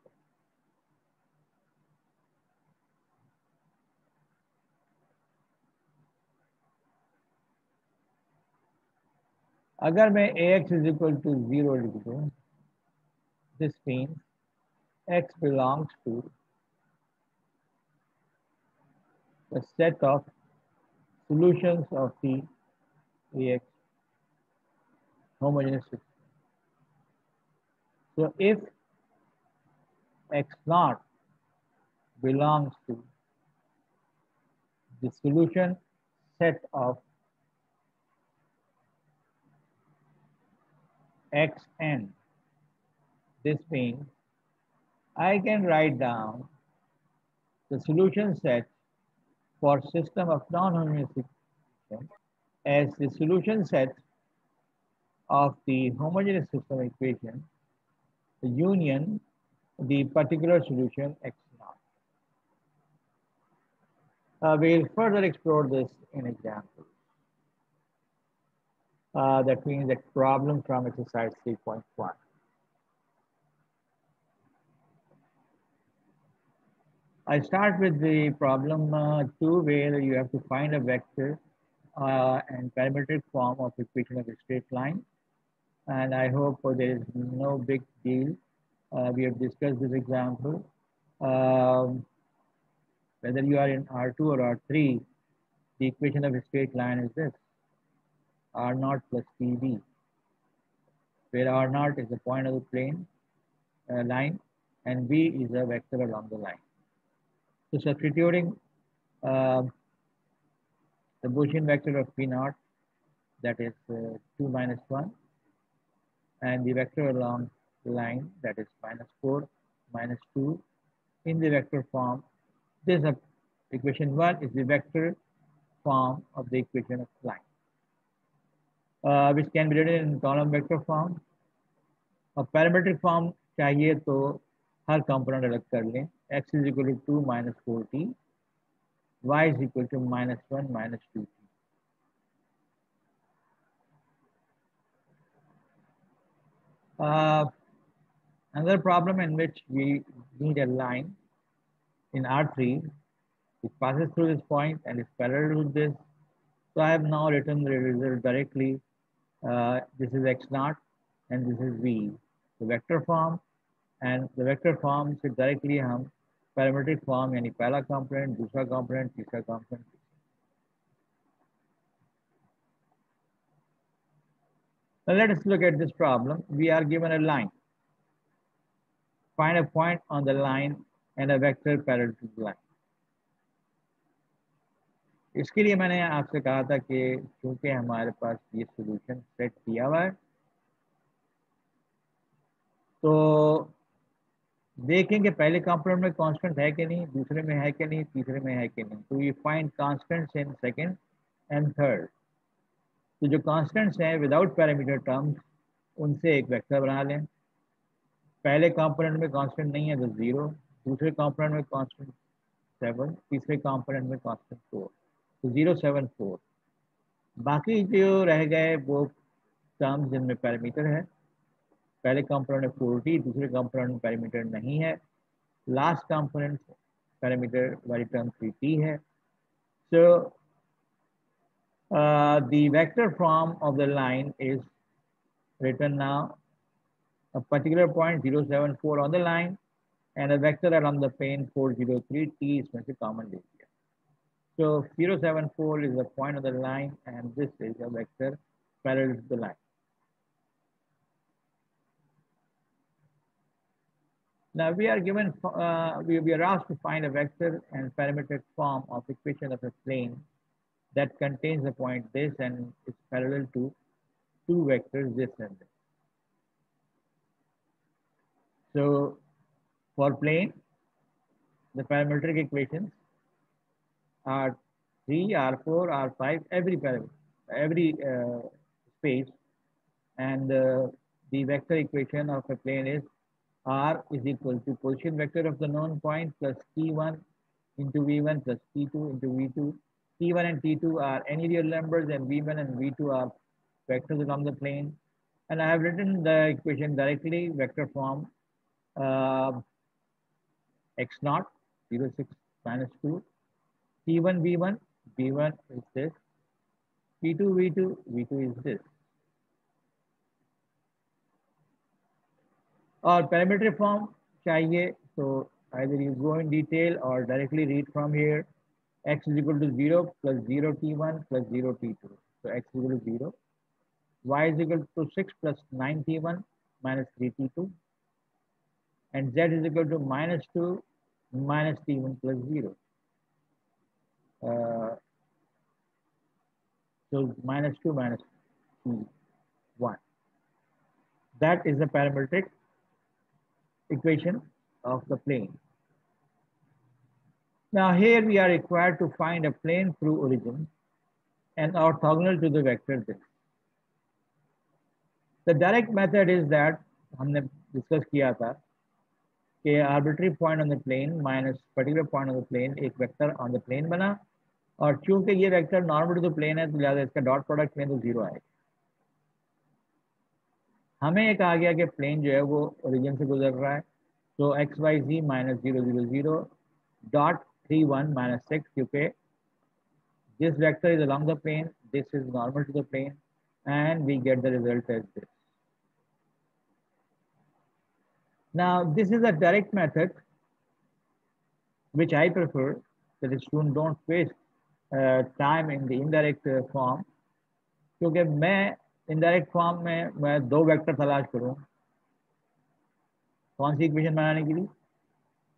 [SPEAKER 1] अगर मैं AX is equal to 0 लिख दूं, this means X belongs to the set of solutions of the AX homogeneous system. So if X naught belongs to the solution set of Xn, this means I can write down the solution set for system of non-homogeneous system as the solution set of the homogeneous system equation, the union the particular solution X naught. We'll further explore this in examples. That means that problem from exercise 3.1. I start with the problem 2, where you have to find a vector and parametric form of equation of a straight line. And I hope there is no big deal. We have discussed this example. Whether you are in R2 or R3, the equation of a straight line is this: R0 plus PV, where R0 is the point of the plane line and V is a vector along the line. So substituting the Gaussian vector of P0, that is 2 minus 1, and the vector along the line, that is minus 4 minus 2, in the vector form. This equation 1 is the vector form of the equation of line, which can be written in column vector form. और parametric form चाहिए तो हर component अलग कर लें. x is equal to 2 minus 4t, y is equal to -1 minus 2t. Another problem in which we need a line in R3 which passes through this point and is parallel with this. So I have now written the result directly. This is x naught and this is v, the vector form, and the vector form से directly हम parametric form यानी पहला component, दूसरा component, तीसरा component. Now let us look at this problem. We are given a line. Find a point on the line and a vector parallel to the line. इसके लिए मैंने आपसे कहा था कि क्योंकि हमारे पास ये सॉल्यूशन सेट किया हुआ है, तो देखें कि पहले कंपोनेंट में कांस्टेंट है कि नहीं, दूसरे में है कि नहीं, तीसरे में है कि नहीं. तो ये find constants in second and third. तो जो कांस्टेंट्स हैं विदाउट पैरामीटर टर्म्स, उनसे एक वेक्टर बना लें. पहले कंपोनेंट में कांस्टेंट नहीं है तो 0, दूसरे कंपोनेंट में कांस्टेंट 7, तीसरे कंपोनेंट में कांस्टेंट 4, तो 0 7 4. बाकी जो रह गए वो टर्म्स जिनमें पैरामीटर है. पहले कंपोनेंट में 4t, दूसरे कंपोनेंट में पैरामीटर नहीं है, लास्ट कंपोनेंट पैरामीटर वाली टर्म 3t है. So the vector form of the line is written now. A particular point 0 7 4 on the line and a vector along the plane 4 0 3 t इसमें से common ले लिया. So 0 7 4 is the point on the line and this is a vector parallel to the line. Now we are given, we are asked to find a vector and parametric form of equation of a plane that contains the point this and is parallel to two vectors this and this. So for plane, the parametric equations are 3, R4, R5, every parameter, every space, and the vector equation of a plane is R is equal to position vector of the known point plus T1 into V1 plus T2 into V2. T1 and T2 are any real numbers and V1 and V2 are vectors along the plane. And I have written the equation directly, vector form x naught 0 6 minus 2, T1 V1, V1 is this, T2 V2, V2 is this. और parametric form चाहिए तो either you go in detail or directly read from here. X is equal to 0 plus 0 T1 plus 0 T2. So x is equal to 0. Y is equal to 6 plus 9 T1 minus 3 T2. And Z is equal to minus 2 minus T1 plus 0. So minus 2 minus T1. That is the parametric equation of the plane. Now here we are required to find a plane through origin and orthogonal to the vector this. The direct method is that हमने discuss किया था कि arbitrary point on the plane minus particular point on the plane एक vector on the plane बना, और चूंकि ये vector normal to the plane है तो लिहाजा इसका dot product में तो 0 आएगा. हमें एक आ गया कि plane जो है वो origin से गुजर रहा है, so x y z minus 0 0 0 dot 3 1 minus 6, क्योंकि this vector is along the plane, this is normal to the plane, and we get the result as this. Now this is a direct method which I prefer, that is students don't waste time in the indirect form, क्योंकि मैं indirect form में मैं दो vector तलाश करूँ. कौन सी equation बनाने के लिए?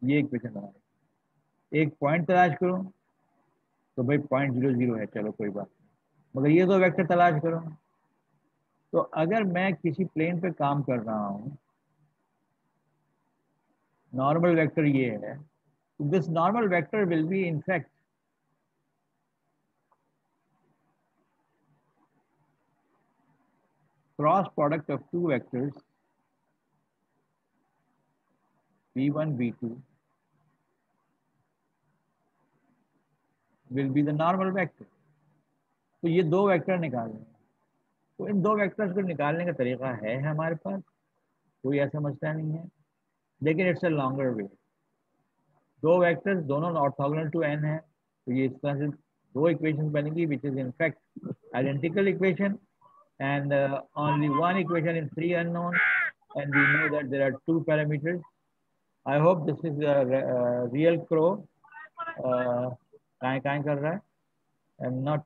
[SPEAKER 1] ये इक्वेशन बनाने के लिए. एक पॉइंट तलाश करूँ तो भाई 0.00 है, चलो कोई बात नहीं, मगर ये दो वेक्टर तलाश करो. तो अगर मैं किसी प्लेन पे काम कर रहा हूँ, नॉर्मल वेक्टर ये है, this normal vector will be in fact cross product of two vectors v1 v2 will be the normal vector. तो ये दो वेक्टर निकालने हैं, तो इन दो वेक्टर्स को निकालने का तरीका है हमारे पास, कोई ऐसा मसला नहीं है, लेकिन इट्स अ लॉन्गर वे। दो वेक्टर्स दोनों ऑर्थोगोनल टू n है, तो ये इस तरह से दो इक्वेशन बनेगी which is in fact identical equation, and only one equation in three unknown, and we know that there are two parameters. I hope this is a real crow. काएं कर रहा है, and not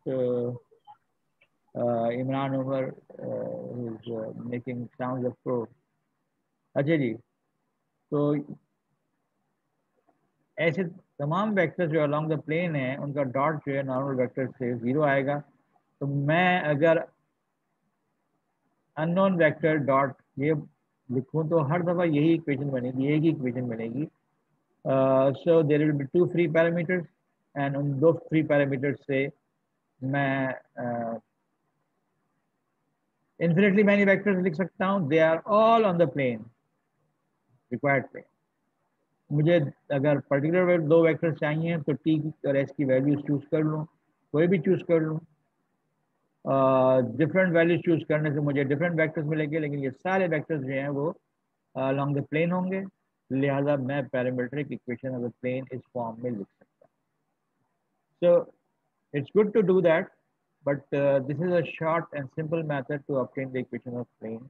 [SPEAKER 1] Imran Umar who is making sounds of crow. अच्छा जी, तो ऐसे तमाम vectors जो along the plane है उनका डॉट जो है नॉर्मल वेक्टर से 0 आएगा। तो मैं अगर अननोन वेक्टर डॉट ये लिखूं तो हर दफा यही इक्वेशन बनेगी, एक ही इक्वेशन बनेगी। So there will be two free parameters, and उन दो फ्री पैरामीटर्स से मैं इन्फिनिटली मैनी वेक्टर्स लिख सकता हूँ। They are all on the plane, required plane. मुझे अगर पर्टिकुलर दो वेक्टर्स चाहिए तो टी और एस की वैल्यूज चूज कर लूँ, कोई भी चूज कर लूँ। डिफरेंट वैल्यूज चूज करने से मुझे डिफरेंट वेक्टर्स मिलेंगे, लेकिन ये सारे वेक्टर्स जो हैं वो अलॉन्ग द प्लेन होंगे, लिहाजा मैं parametric equation of the plane इस फॉर्म में लिख सकता हूँ। So it's good to do that, but this is a short and simple method to obtain the equation of plane.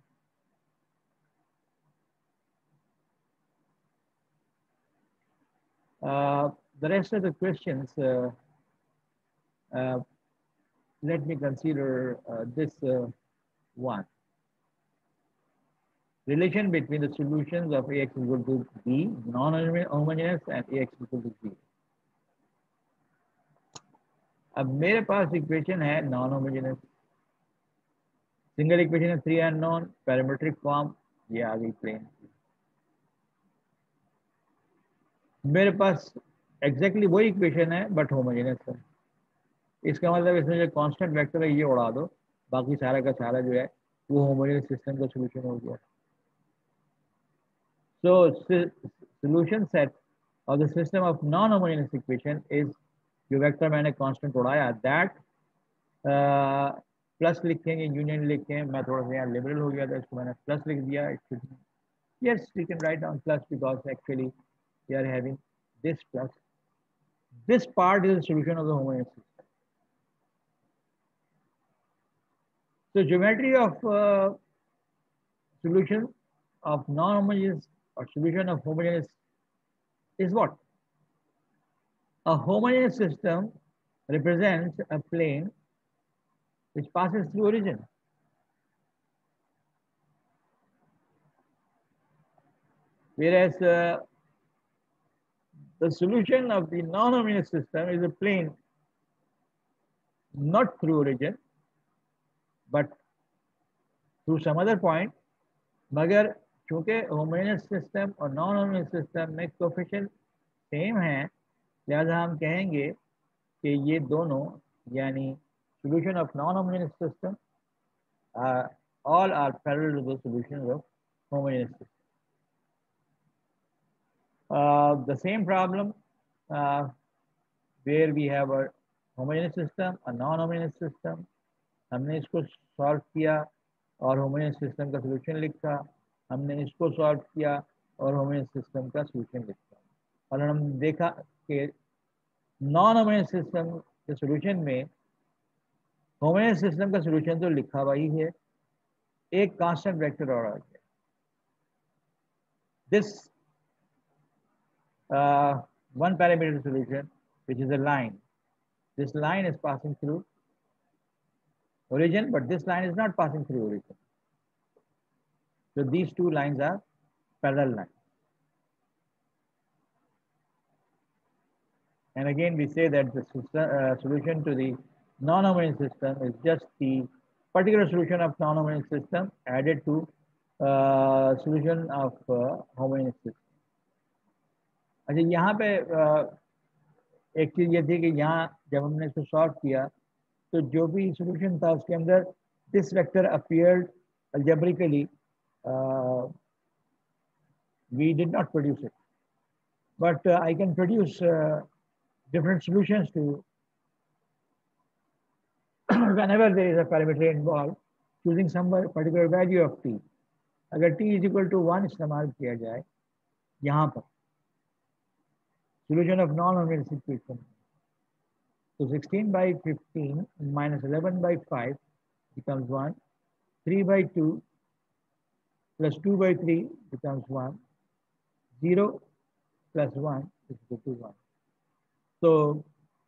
[SPEAKER 1] The rest of the questions, let me consider this one. Relation between the solutions of Ax is equal to B, non-homogeneous, and Ax is equal to 0. अब मेरे पास equation है non homogeneous, single equation है, three unknown, parametric form, ये आ गई plane. मेरे पास exactly वही equation है but homogeneous है। इसका मतलब इसमें जो कांस्टेंट वेक्टर है ये उड़ा दो, बाकी सारा का सारा जो है वो होमोजेनस सिस्टम का सॉल्यूशन हो गया। So solution set of the system of non homogeneous equation is, जो वेक्टर मैंने कांस्टेंट उड़ाया दैट प्लस लिखेंगे, यूनियन लिखें, मैं थोड़ा सा यहाँ लिबरल हो गया था, इसको मैंने प्लस लिख दिया। Yes, we can write down plus because actually we are having this plus this part is the solution of the homogeneous system. So geometry of solution of non-homogeneous or solution of homogeneous is what? A homogeneous system represents a plane which passes through origin. Whereas the solution of the non-homogeneous system is a plane not through origin but through some other point, मगर चूंकि homogeneous system और non homogeneous system में coefficient same है, लिहाजा हम कहेंगे कि ये दोनों यानी solution of non homogeneous system all are parallel to the solutions of homogeneous system. The same problem where we have a homogeneous system, a non homogeneous system, हमने इसको सॉल्व किया और होमोजेनस सिस्टम का सॉल्यूशन लिखा, हमने इसको solve किया और होमोजेनस सिस्टम का सॉल्यूशन लिखा, और हम देखा कि नॉन होमोजेनस सिस्टम के सॉल्यूशन में होमोजेनस सिस्टम का सॉल्यूशन तो लिखा हुआ ही है, एक कांस्टेंट वेक्टर और आ गया। This one parameter solution which is a line, this line is passing through origin, but this line is not passing through origin. So these two lines are parallel lines. And again we say that the solution to the non-homogeneous system is just the particular solution of non-homogeneous system added to solution of homogeneous system. अच्छा, यहाँ पे एक चीज़ ये थी कि यहाँ जब हमने इसको सॉल्व किया तो जो भी सॉल्यूशन था उसके अंदर this vector appeared algebraically, we did not produce it. But I can produce different solutions to whenever there is a parameter involved, choosing some particular value of t. अगर t is equal to 1 इस्तेमाल किया जाए यहाँ पर solution of non-homogeneous equation. So 16 by 15 minus 11 by 5 becomes 1. 3 by 2 plus 2 by 3 becomes 1. 0 plus 1 is equal to 1. So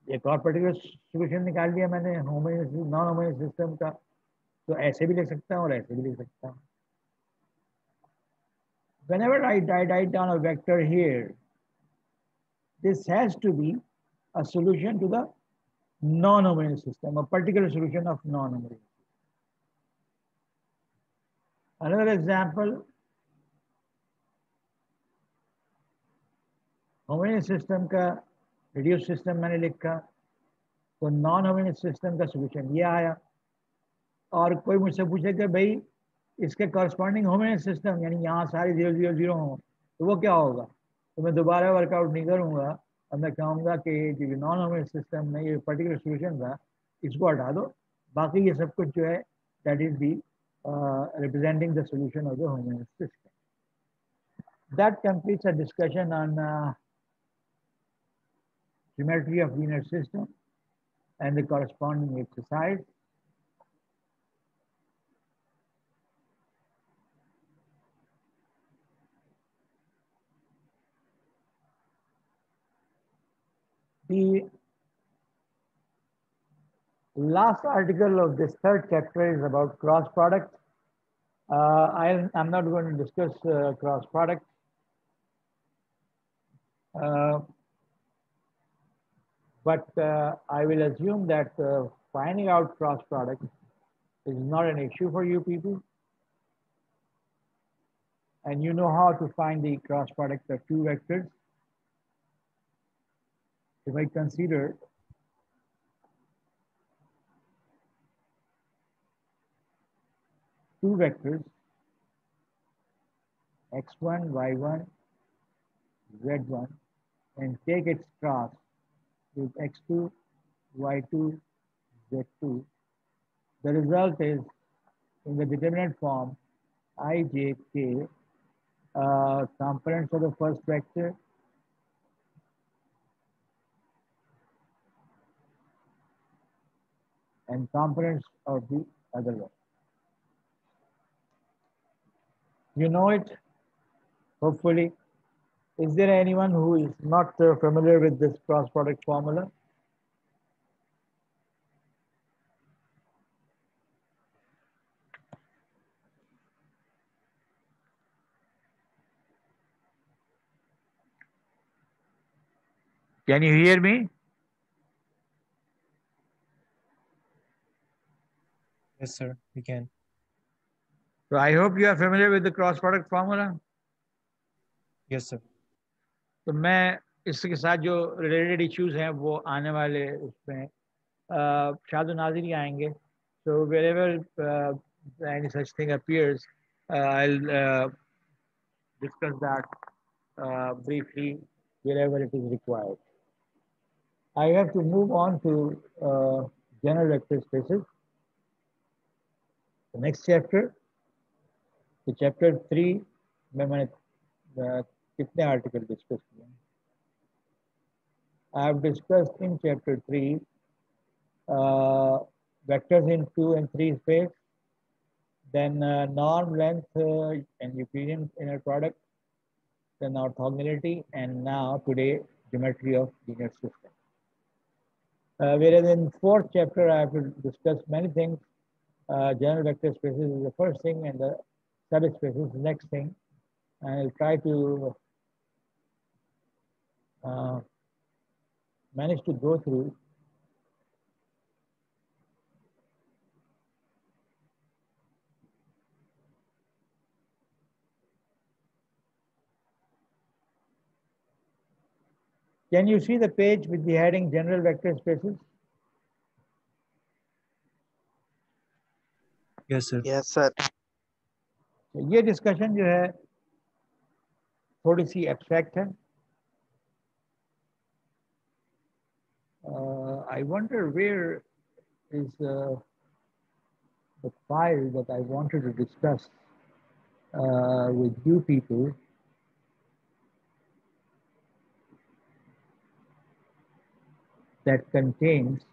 [SPEAKER 1] एक और particular solution निकाल लिया मैंने होमोजेनियस नॉन होमोजेनियस सिस्टम का, तो ऐसे भी लिख सकता हूँ और ऐसे भी लिख सकता हूँ. Whenever I write down a vector here, this has to be a solution to the non-homogeneous system, a particular solution of non-homogeneous. Another example, homogeneous system का reduced system मैंने लिखा, तो non-homogeneous system का solution ये आया. और कोई मुझसे पूछे कि भाई इसके corresponding homogeneous system यानी यहाँ सारे 0 0 0 हों तो वो क्या होगा, तो मैं दोबारा वर्कआउट नहीं करूँगा और मैं कहूँगा कि जो नॉन होमोजेनियस सिस्टम में ये पर्टिकुलर सोल्यूशन था इसको हटा दो, बाकी ये सब कुछ जो है that is the representing the solution of the homogeneous system. That completes a discussion on geometry of linear system and the corresponding exercise. The last article of this third chapter is about cross product. I'm not going to discuss cross product. But I will assume that finding out cross product is not an issue for you people. And you know how to find the cross product of two vectors. If I consider two vectors, x1, y1, z1, and take its cross with x2, y2, z2, the result is in the determinant form I, j, k, components of the first vector and components of the other one. You know it, hopefully. Is there anyone who is not familiar with this cross product formula? Can you hear me?
[SPEAKER 3] Yes, sir, we can.
[SPEAKER 1] So I hope you are familiar with the cross product formula.
[SPEAKER 3] Yes, sir.
[SPEAKER 1] तो मैं इसके साथ जो related issues हैं वो आने वाले उसमें शायद नाज़िर ही आएंगे. So wherever any such thing appears, I'll discuss that briefly wherever it is required. I have to move on to general vector spaces. The next chapter, the chapter 3, में मैंने कितने आर्टिकल डिस्कस किए हैं? I have discussed in chapter 3 vectors in 2 and 3 space, then norm, length, and Euclidean inner product, then orthogonality, and now today geometry of linear system. Whereas in fourth chapter I have to discuss many things. General vector spaces is the first thing, and the subspaces is the next thing. And I'll try to manage to go through Can you see the page with the heading general vector spaces?
[SPEAKER 3] Yes, sir.
[SPEAKER 2] Yes, sir.
[SPEAKER 1] तो ये discussion जो है थोड़ी सी abstract है. I wonder where is the file that I wanted to discuss with you people. That contains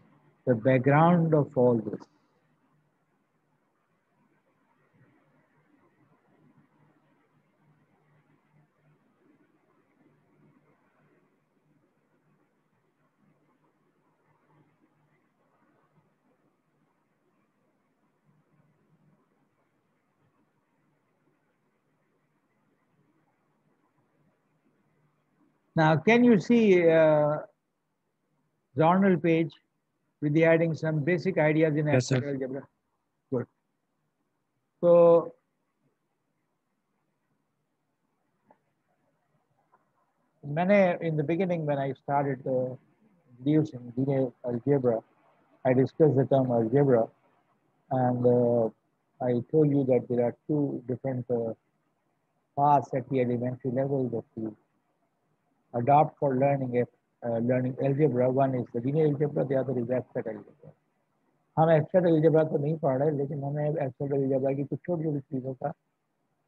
[SPEAKER 1] the background of all this. Now, can you see journal page with adding some basic ideas in
[SPEAKER 3] Yes, sir.
[SPEAKER 1] abstract algebra? Good. So, in the beginning when I started introducing linear algebra, I discussed the term algebra, and I told you that there are two different paths at the elementary level that we adopt for learning algebra. One is the linear algebra, the other is abstract algebra. हम abstract algebra तो नहीं पढ़ रहे, लेकिन हमें abstract algebra की कुछ छोटी छोटी चीज़ों का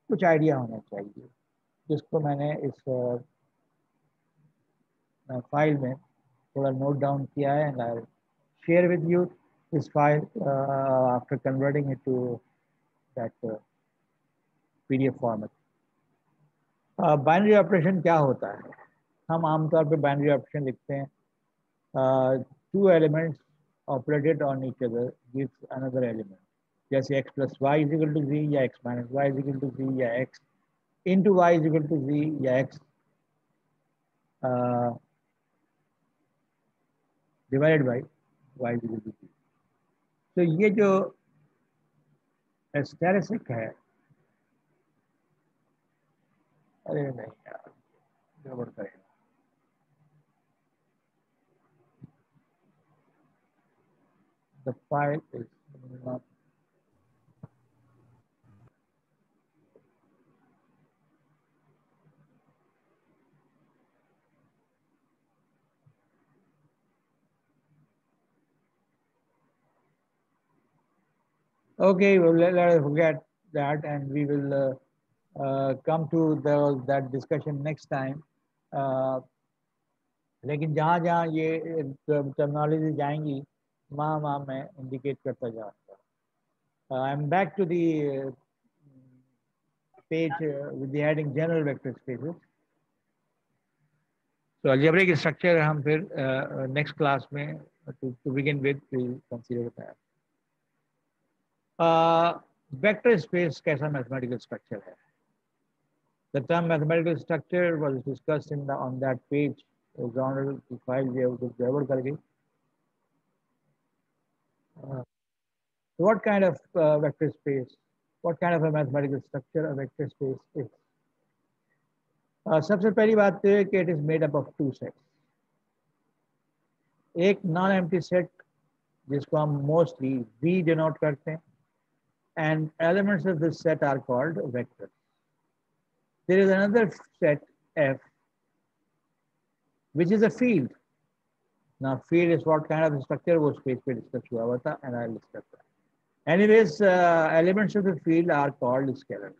[SPEAKER 1] कुछ आइडिया होना चाहिए, जिसको मैंने इस फाइल में थोड़ा नोट डाउन किया है, and I share with you this file after converting it to that PDF format. Binary operation क्या होता है? हम आमतौर पे बाइनरी ऑपरेशन लिखते हैं, two elements operated on each other gives another element, जैसे x plus y is equal to g, या x minus y is equal to g, या x into y is equal to g, या x divided by y is equal to g. तो ये जो एस्टेरिस्टिक है, अरे नहीं यार, गड़बड़ करेगा. The file is not. Okay, well, let us forget that, and we will come to that discussion next time. लेकिन जहाँ जहाँ ये टर्मिनोलॉजी जाएंगी, वहाँ मैं इंडिकेट करता जाऊँगा. I am back to the page with the adding general vector spaces. So algebraic structure हम फिर next class में to begin with we'll consider that. Vector space कैसा mathematical structure है? The term mathematical structure was discussed on that page. Genre की file जो है उसको गड़बड़ कर गई. What kind of vector space? What kind of a mathematical structure a vector space is? सबसे पहली बात तो है कि it is made up of two sets. एक नॉन एम्प्टी सेट जिसको हम मोस्टली V डिनोट करते हैं, and elements of this set are called vectors. There is another set F which is a field. Now field is what kind of structure वो space पे discuss हुआ हुआ था, and I'll discuss that. Anyways, elements of the field are called scalars.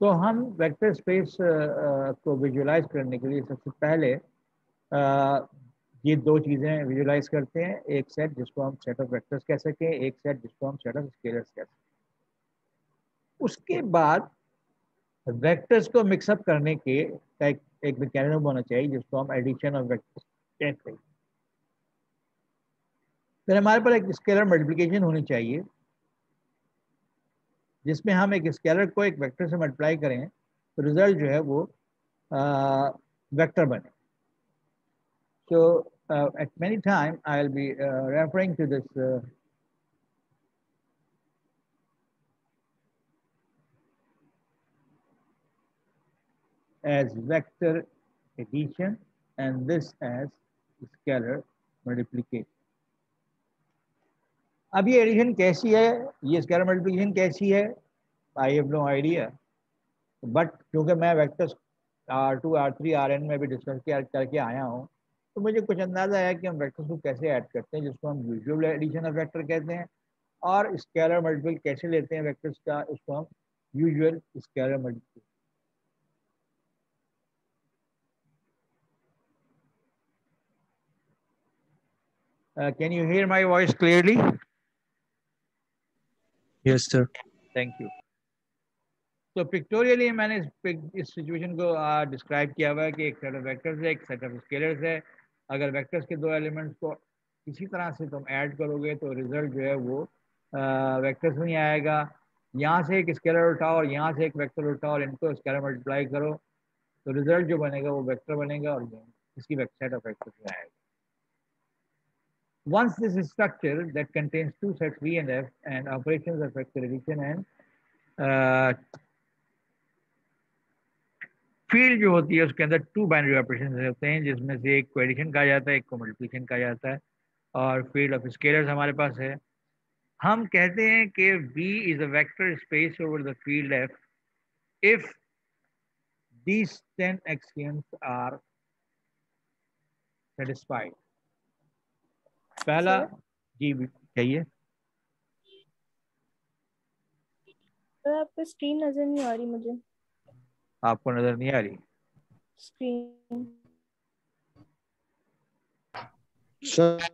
[SPEAKER 1] तो हम vector space को visualise करने के लिए सबसे पहले ये दो चीज़ें विजुलाइज करते हैं. एक सेट जिसको हम सेट ऑफ वेक्टर्स कह सकें, एक सेट जिसको हम सेट ऑफ स्केलर्स कह सकें. उसके बाद वेक्टर्स को मिक्सअप करने के एक मैकेनिज्म होना चाहिए जिसको हम एडिशन ऑफ वेक्टर्स कहते हैं. फिर हमारे पास एक स्केलर मल्टीप्लिकेशन होनी चाहिए जिसमें हम एक स्केलर को एक वेक्टर से मल्टीप्लाई करें तो रिजल्ट जो है वो वेक्टर बने. So at many time I'll be referring to this as vector addition and this as scalar multiplication. अब ये एडिशन कैसी है, ये स्केलर मल्टीप्लिकेशन कैसी है, I have no idea, but क्योंकि मैं वेक्टर्स R2 R3 Rn में भी डिस्कस करके आया हूँ, तो मुझे कुछ अंदाजा है कि हम वेक्टर्स को कैसे ऐड करते हैं, जिसको हम यूजुअल एडिशन ऑफ वेक्टर कहते हैं, और स्केलर मल्टीपल कैसे लेते हैं वेक्टर्स का, उसको हम usual scalar multiple. Can you here my voice clearly?
[SPEAKER 3] Yes, sir.
[SPEAKER 1] Thank you. तो पिक्टोरियली मैंने इस सिचुएशन को डिस्क्राइब किया हुआ है कि एक सेट ऑफ वेक्टर्स है, एक सेट ऑफ स्केलर्स है। अगर वेक्टर्स के दो एलिमेंट्स को किसी तरह से तुम ऐड करोगे तो रिजल्ट जो है वो वेक्टर्स में ही आएगा। यहाँ से एक स्केलर उठाओ और यहाँ से एक वेक्टर उठाओ और इनको स्केलर मल्टीप्लाई करो, तो रिजल्ट जो बनेगा वो वेक्टर बनेगा और इसकी सेट ऑफ वेक्टर्स में आएगा। Once this structure that contains two sets V and F and operations of vector addition and field जो होती है उसके अंदर टू बाइनरी ऑपरेशन होते हैं, जिसमें से एक को एडिशन कहा जाता है, एक को मल्टीप्लिकेशन कहा जाता है, और फील्ड ऑफ स्केलर्स हमारे पास है। हम कहते हैं कि V is a vector space over the field F if these 10 axioms are satisfied। पहला जी चाहिए।
[SPEAKER 4] सर आपकी स्क्रीन नजर नहीं आ रही मुझे।
[SPEAKER 1] आपको नजर नहीं आ रही?
[SPEAKER 4] Screen
[SPEAKER 2] sir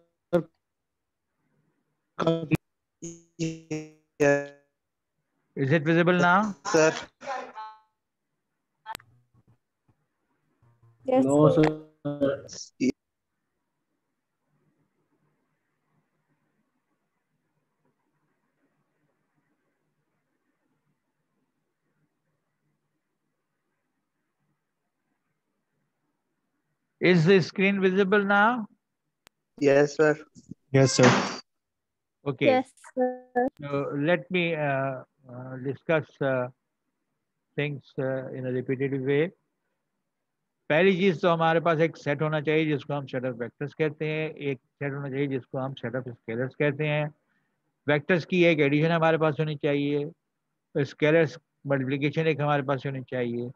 [SPEAKER 1] Is it visible now?
[SPEAKER 2] Sir
[SPEAKER 4] yes
[SPEAKER 2] no
[SPEAKER 4] sir.
[SPEAKER 2] Sir
[SPEAKER 1] Is the screen visible now?
[SPEAKER 2] Yes sir
[SPEAKER 3] Yes, sir.
[SPEAKER 1] Okay.
[SPEAKER 4] Yes sir.
[SPEAKER 1] So let me discuss things in a repetitive way. पहली चीज तो हमारे पास एक set होना चाहिए जिसको हम set of vectors कहते हैं, एक सेट होना चाहिए जिसको हम सेट ऑफ स्केलर्स कहते हैं। वेक्टर्स की एक एडिशन हमारे पास होनी चाहिए, स्केलर्स मल्टीप्लिकेशन एक हमारे पास होनी चाहिए।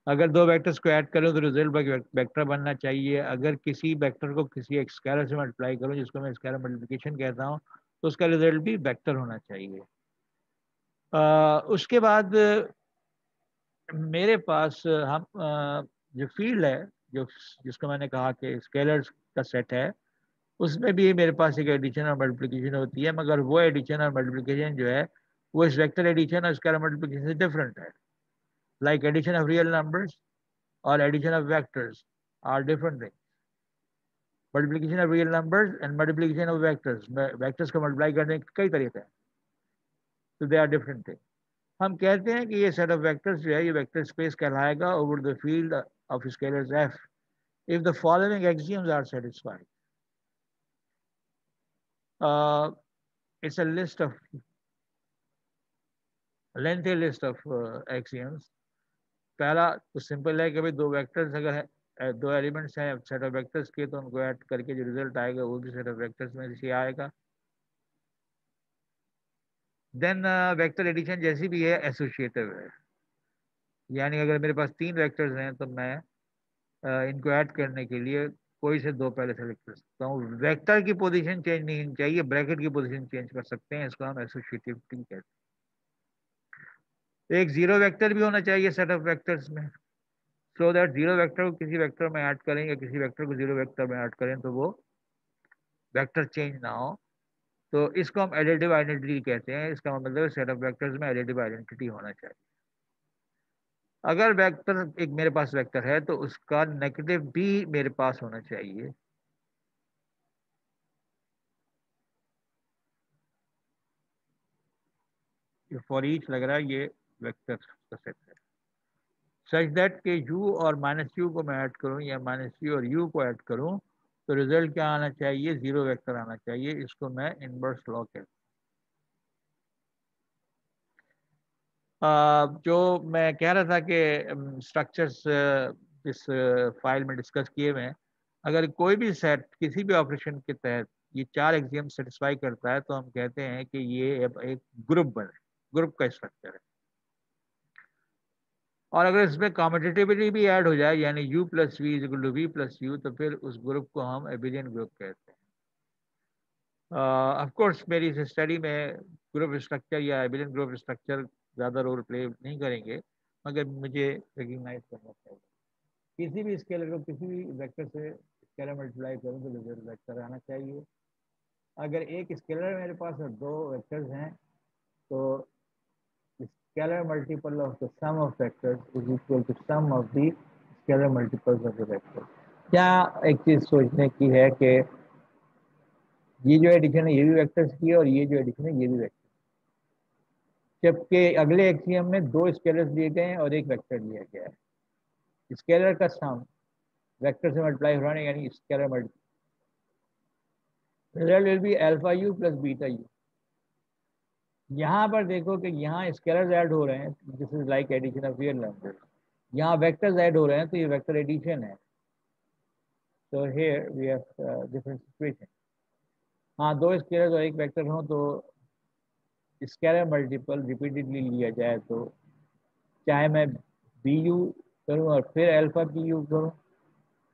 [SPEAKER 1] अगर दो वेक्टर्स को ऐड करूं तो रिजल्ट वेक्टर बनना चाहिए। अगर किसी वेक्टर को किसी एक स्केलर से मल्टीप्लाई करूं जिसको मैं स्केलर मल्टीप्लिकेशन कहता हूं, तो उसका रिजल्ट भी वेक्टर होना चाहिए। उसके बाद मेरे पास हम जो फील्ड है, जो जिसको मैंने कहा कि स्केलर्स का सेट है, उसमें भी मेरे पास एक एडिशन और मल्टीप्लिकेशन होती है, मगर वो एडिशन और मल्टीप्लिकेशन जो है वो इस वेक्टर एडिशन और स्केलर मल्टीप्लिकेशन से डिफरेंट है। Like addition of real numbers और addition of vectors are different things. Multiplication of real numbers and multiplication of vectors, vectors को मल्टीप्लाई करने के कई तरीके हैं, तो दे आर डिफरेंट थिंग्स। हम कहते हैं कि ये सेट ऑफ वेक्टर्स जो है ये वेक्टर स्पेस कहलाएगा over the field of scalars F if the following axioms are satisfied. It's a list of lengthy list of axioms. पहला तो सिंपल है कि भाई दो वेक्टर्स अगर है, दो एलिमेंट्स हैं सेट ऑफ वेक्टर्स के, तो उनको ऐड करके जो रिजल्ट आएगा वो भी सेट ऑफ वेक्टर्स में से आएगा। देन वेक्टर एडिशन जैसी भी है एसोसिएटिव है, यानी अगर मेरे पास तीन वेक्टर्स हैं तो मैं इनको ऐड करने के लिए कोई से दो पहले सेलेक्ट कर सकता हूँ। वेक्टर की पोजीशन चेंज नहीं होनी चाहिए, ब्रैकेट की पोजीशन चेंज कर सकते हैं, इसको हम एसोसिएटिव कहते हैं। एक जीरो वेक्टर भी होना चाहिए सेट ऑफ वेक्टर्स में, सो दैट जीरो वेक्टर को किसी वेक्टर में ऐड करें या किसी वेक्टर को जीरो वेक्टर में ऐड करें तो वो वेक्टर चेंज ना हो, तो इसको हम एडिटिव आइडेंटिटी कहते हैं। इसका मतलब सेट ऑफ वेक्टर्स में एडिटिव आइडेंटिटी होना चाहिए। अगर वेक्टर एक मेरे पास वेक्टर है तो उसका नेगेटिव भी मेरे पास होना चाहिए। फॉर ईच लग रहा है ये वेक्टर का सेट है, सच दैट के u और माइनस यू को मैं ऐड करूं या माइनस यू और u को ऐड करूं तो रिजल्ट क्या आना चाहिए, जीरो वेक्टर आना चाहिए। इसको मैं इनवर्स लॉ कहता हूं। जो मैं कह रहा था कि स्ट्रक्चर्स इस फाइल में डिस्कस किए हुए हैं, अगर कोई भी सेट किसी भी ऑपरेशन के तहत ये 4 एक्सियम सेटिस्फाई करता है तो हम कहते हैं कि ये अब एक ग्रुप बने, ग्रुप का स्ट्रक्चर है। और अगर इसमें कॉम्पिटिटिविटी भी ऐड हो जाए, यानी u plus v is equal to v plus u, तो फिर उस ग्रुप को हम एबिलियन ग्रुप कहते हैं। ऑफ कोर्स मेरी इस स्टडी में ग्रुप स्ट्रक्चर या एबिलियन ग्रुप स्ट्रक्चर ज़्यादा रोल प्ले नहीं करेंगे, मगर मुझे रिकग्नाइज करना चाहिए किसी भी स्केलर को किसी भी वेक्टर से स्केलर मल्टीप्लाई करूँ तो रिजल्ट वेक्टर आना चाहिए। अगर एक स्केलर मेरे पास और 2 वेक्टर्स हैं तो scalar multiple of the sum of vectors is equal to sum of the scalar multiples of the vector। क्या एक चीज सोचने की है कि ये जो एडिशन है ये भी वेक्टर्स की है और ये जो एडिशन है ये भी वेक्टर, जबकि अगले एक्सियम में 2 स्केलर्स दिए गए हैं और एक वेक्टर दिया गया है। स्केलर का सम वेक्टर से मल्टीप्लाई हो रहा है, यानी scalar multiply, result will be alpha u plus beta you. यहाँ पर देखो कि यहाँ स्केलर्स ऐड हो रहे हैं, this is like addition of real numbers. यहाँ वेक्टर्स ऐड हो रहे हैं तो ये वेक्टर एडिशन है। तो here we have different situation. हाँ, 2 स्केलर्स और एक वेक्टर हो तो स्केलर मल्टीपल रिपीटेडली लिया जाए तो चाहे मैं बी यू करूँ और फिर अल्फा बी यू करूँ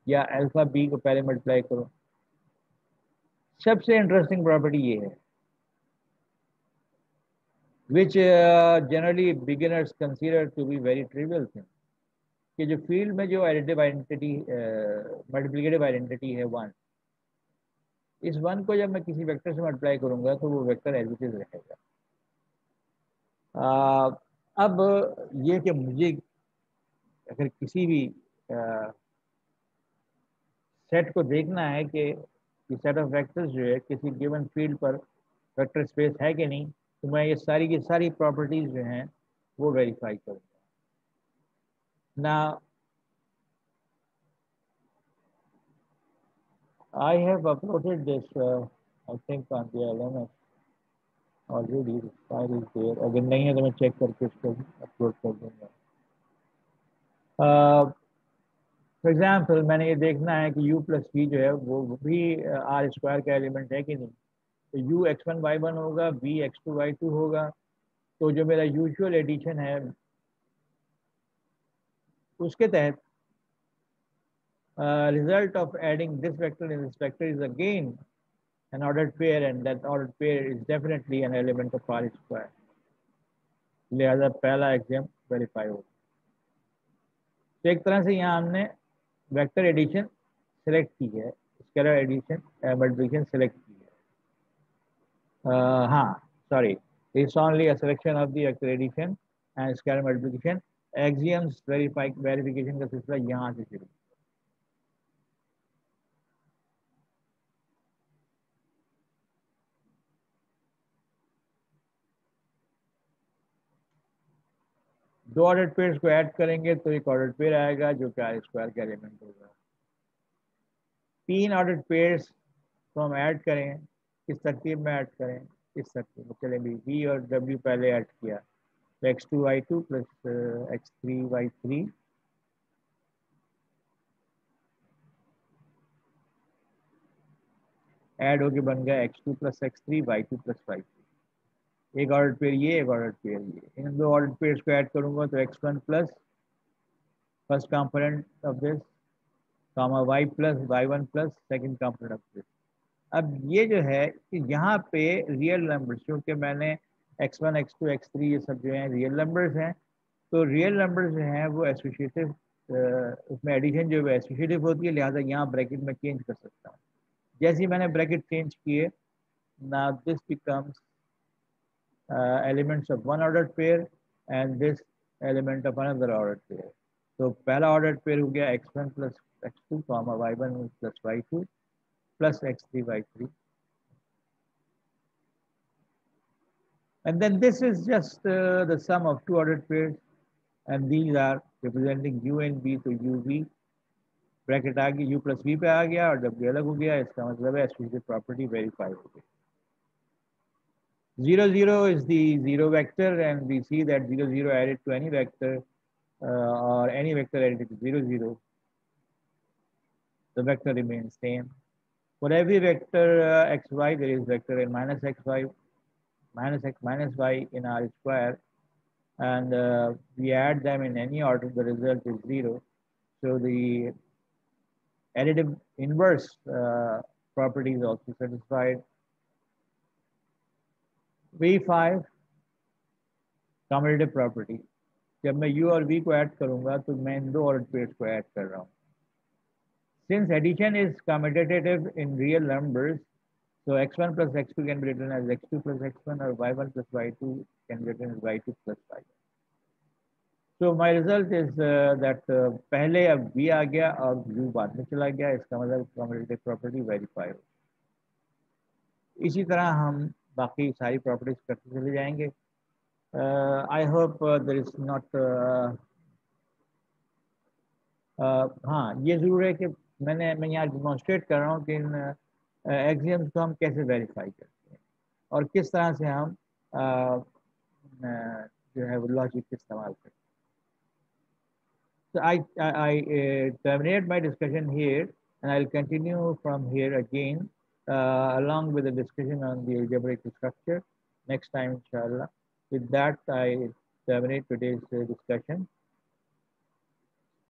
[SPEAKER 1] या अल्फा बी को पहले मल्टीप्लाई करूँ, सबसे इंटरेस्टिंग प्रॉपर्टी ये है which generally beginners consider to be very trivial thing, कि जो फील्ड में जो एडिटिव आइडेंटिटी मल्टीप्लिकेटिव आइडेंटिटी है 1, इस 1 को जब मैं किसी वेक्टर से मल्टीप्लाई करूंगा तो वो वेक्टर एज इट इज रहेगा। अब ये कि मुझे अगर किसी भी सेट को देखना है कि सेट ऑफ वेक्टर्स जो है किसी गिवन फील्ड पर वेक्टर स्पेस है कि नहीं, तो मैं ये सारी की सारी प्रॉपर्टीज जो हैं वो वेरीफाई करूँगा। Now I have uploaded this I think on the LMS already, the file is there। अगर नहीं है तो मैं चेक करके इसको अपलोड कर दूंगा। फॉर एग्जाम्पल मैंने ये देखना है कि u प्लस वी जो है वो भी आर स्क्वायर का एलिमेंट है कि नहीं, तो u x1 y1 होगा, v x2 y2 होगा। तो जो मेरा यूजुअल एडिशन है उसके तहत result of adding this vector in this vector is again an ordered pair, and that ordered pair is definitely an element of R square। लिहाजा पहला एग्जाम वेरीफाई होगा। तो एक तरह से यहाँ हमने वेक्टर एडिशन सेलेक्ट की है, स्केलर एडिशन मल्टीप्लिकेशन सेलेक्ट की है। हाँ sorry, it's only a selection of the vector addition and scalar multiplication. Axioms verification का सिलसिला यहाँ से शुरू। दो ऑर्डर्ड पेयर्स को ऐड करेंगे तो एक ऑर्डर्ड पेयर आएगा जो कि आर स्क्वायर का एलिमेंट होगा। 3 ऑर्डर्ड पेयर्स को हम ऐड करें, किस तरतीब में ऐड करें, इस तरतीब में चलें भी। वी और डब्ल्यू पहले ऐड किया तो x2 y2 plus x3 y3 add होके बन गया x2 plus x3 y2 plus y3। एक ऑर्डर्ड पेयर ये, एक ऑर्डर्ड पेयर ये। इन 2 ऑर्डर्ड पेयर्स को ऐड करूंगा तो x1 plus first component of this comma y plus y1 plus second component of this. अब ये जो है कि यहाँ पे रियल नंबर्स, क्योंकि मैंने x1 x2 x3 ये सब जो हैं रियल नंबर्स हैं, तो रियल नंबर्स जो हैं वो एसोसिएटिव, उसमें एडिशन जो है एसोसिएटिव होती है, लिहाजा यहाँ ब्रैकेट में चेंज कर सकता हूँ। जैसे ही मैंने ब्रैकेट चेंज किए, now this becomes elements of one ordered pair and this element of another ordered pair. तो पहला ऑर्डर्ड पेयर हो गया x1 plus x2 comma y1 plus y2 plus x3 y3, and then this is just the sum of 2 ordered pairs, and these are representing u and v। तो u v bracket आ गया, u plus v पे आ गया और w अलग हो गया, इसका मतलब है एसोसिएटिव प्रॉपर्टी वेरीफाई हो गई। 0 0 is the 0 vector, and we see that 0 0 added to any vector or any vector added to 0 0, the vector remains same। For every vector xy, there is vector n minus xy minus x minus y in R square, and we add them in any order, the result is 0. So the additive inverse property is also satisfied. V5 commutative property, जब मैं u और v को add करूंगा तो मैं इन दो order pairs को add कर रहा हूँ. Since addition is commutative in real numbers, so x1 plus x2 can be written as x2 plus x1, or y1 plus y2 can be written as y2 plus y1. So my result is that पहले अब v आ गया और u बाद में चला गया, इसका मतलब commutative property verify हो. इसी तरह हम बाकी सारी प्रॉपर्टीज करते चले जाएंगे. I hope there is not हाँ, ये ज़रूर है कि मैं यहाँ डिमॉन्स्ट्रेट कर रहा हूँ कि इन एक्सियम्स को हम कैसे वेरीफाई करते हैं और किस तरह से हम जो है वो लॉजिक इस्तेमाल करते हैं. So I terminate my discussion here, and I'll continue from here again along with the discussion on the algebraic structure next time, inshallah. With that, I terminate today's discussion.